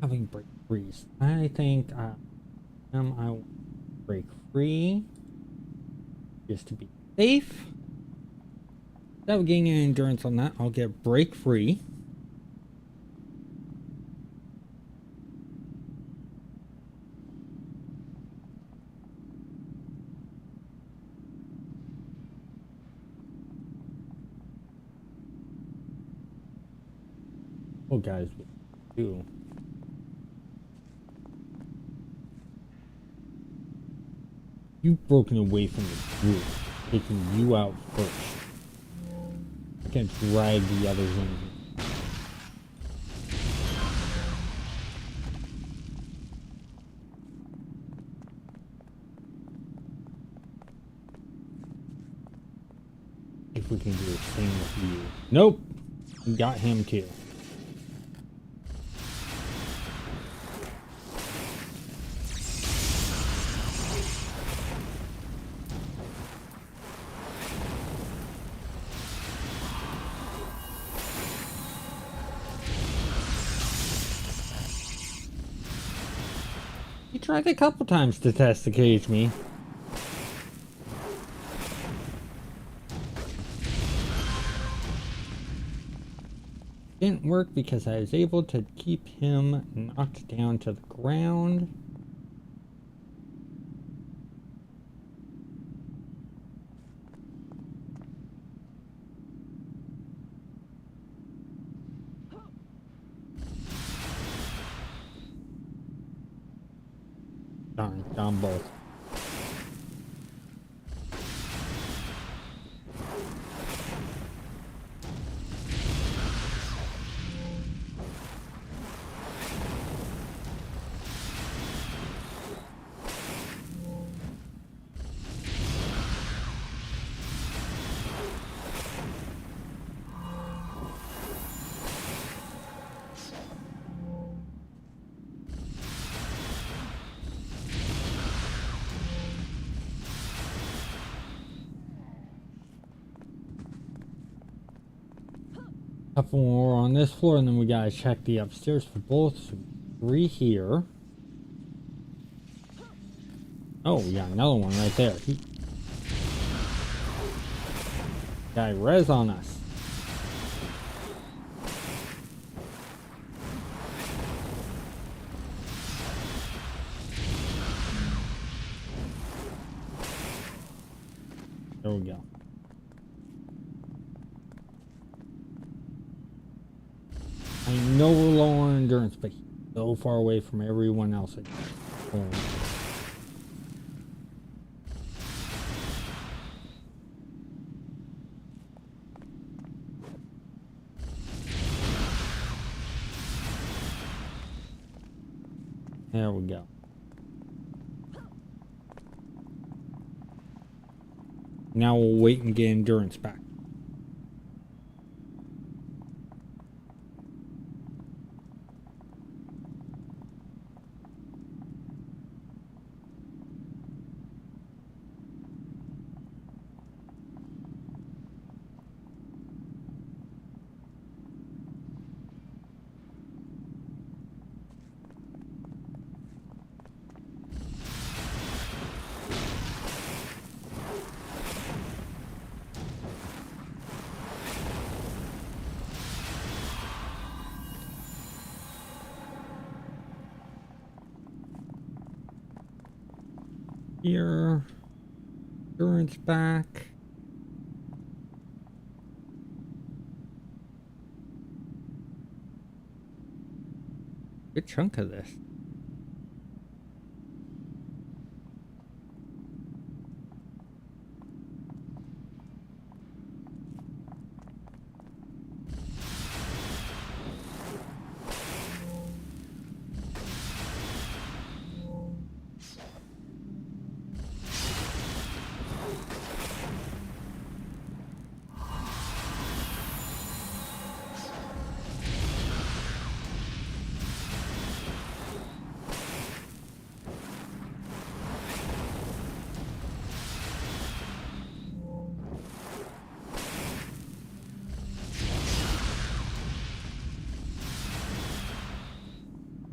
Having break freeze. I think I will break free just to be safe. Instead of getting an endurance on that, I'll get break free. Oh, guys, what do? You've broken away from the group, taking you out first. I can drag the others in here. If we can do the same with you. Nope. We got him too. tried a couple times to test the cage me. Didn't work because I was able to keep him knocked down to the ground. Darn, down both. Couple more on this floor, and then we gotta check the upstairs for both. So 3 here. Oh, we got another one right there. Guy res on us. There we go. I know we're low on endurance, but he's so far away from everyone else. There we go. Now we'll wait and get endurance back. Here, endurance back. Good chunk of this.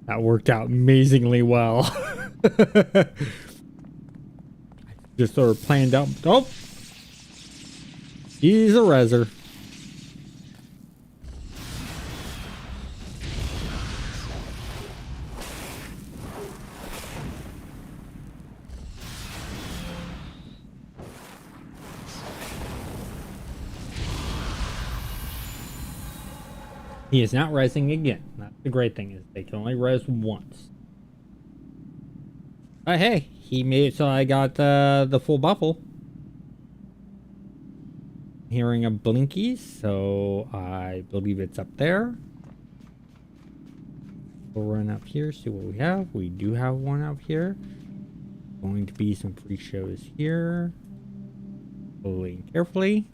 That worked out amazingly well. Just sort of planned out. Oh! He's a reser. He is not resing again. That's the great thing, is they can only res once. But hey, he made it so I got the full buffle. Hearing a blinky, so I believe it's up there. We'll run up here, see what we have. We do have one up here. Going to be some free shows here. Slowly and carefully.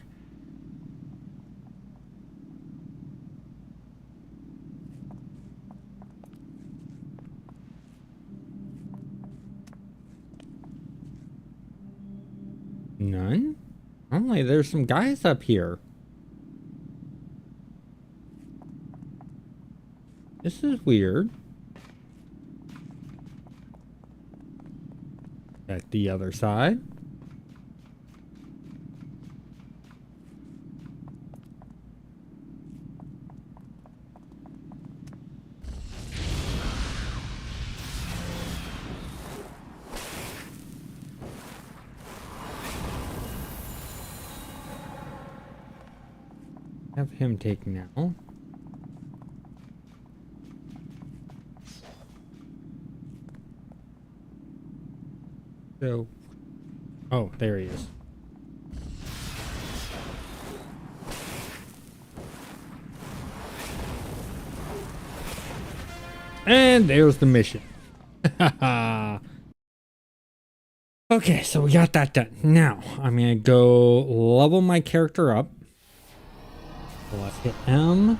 None? Normally there's some guys up here. This is weird. At the other side. Have him take now. So, oh, there he is. And there's the mission. Okay, so we got that done. Now, I'm gonna go level my character up. So let's hit M.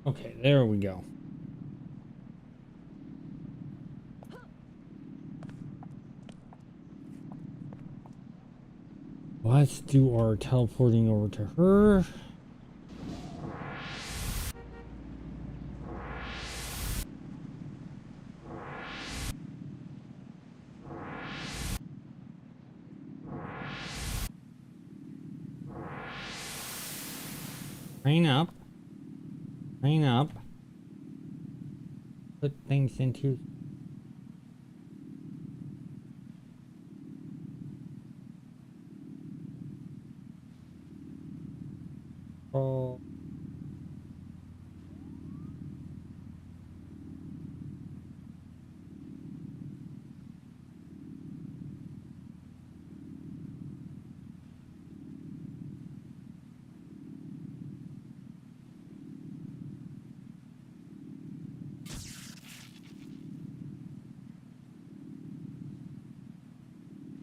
Okay, there we go. Let's do our teleporting over to her. Train up. Train up. Put things into... Oh.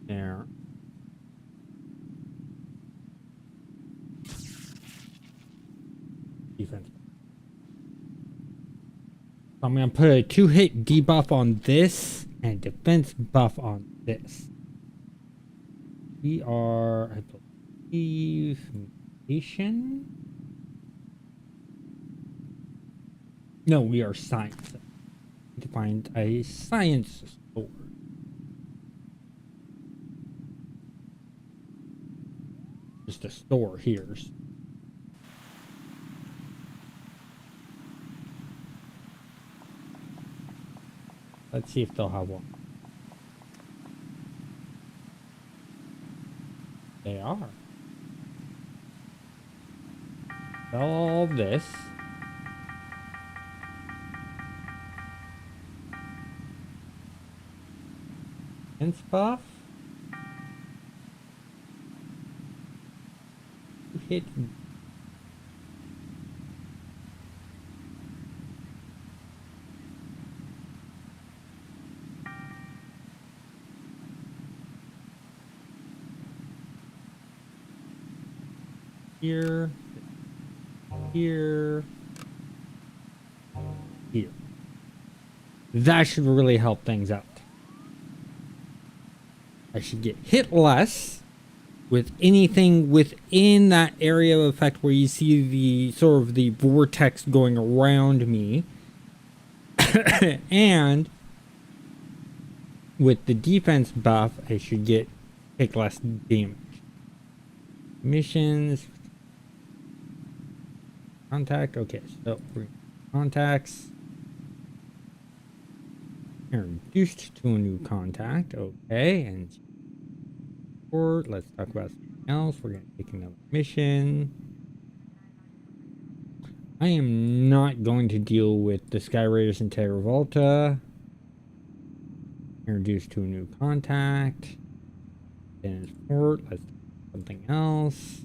There. Defense. I'm gonna put a 2-hit debuff on this and defense buff on this. We are, I believe, mutation? No, we are science. To find a science store. Just a store here. Let's see if they'll have one. They are. Sell all this. Defense buff. Hit. here, here, here. That should really help things out. I should get hit less with anything within that area of effect where you see the sort of the vortex going around me. And with the defense buff, I should take less damage. Missions. Contact. Okay, so contacts. Introduced to a new contact. Okay, and let's talk about something else. We're gonna take another mission. I am not going to deal with the Sky Raiders and Terra Volta. Introduced to a new contact. Transport. Let's do something else.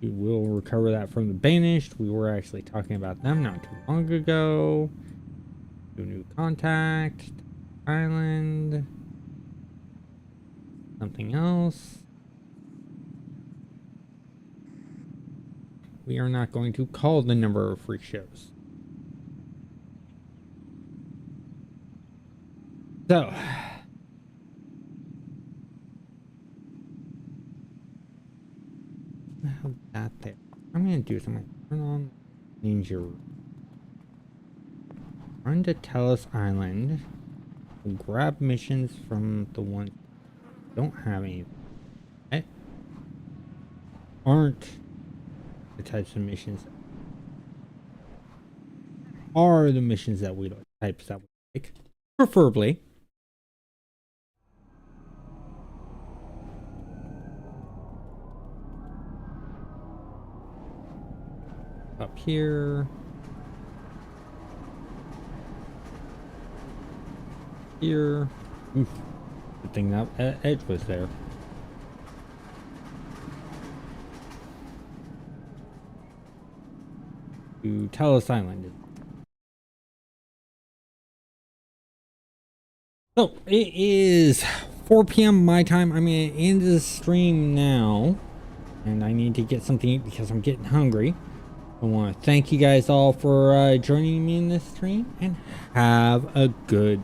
We will recover that from the Banished. We were actually talking about them not too long ago. Do a new contact. Island. Something else. We are not going to call the number of freak shows. So. Have that there. I'm going to do something. Turn on Ninja. Run to Telos Island. We'll grab missions from the ones that don't have any. Aren't the types of missions are the missions that we types that we like, preferably. Up here. Here. Oof. Good thing that edge was there. To Telos Island. So it is 4 p.m. my time. I'm gonna end the stream now, and I need to get something to eat because I'm getting hungry. I want to thank you guys all for joining me in this stream, and have a good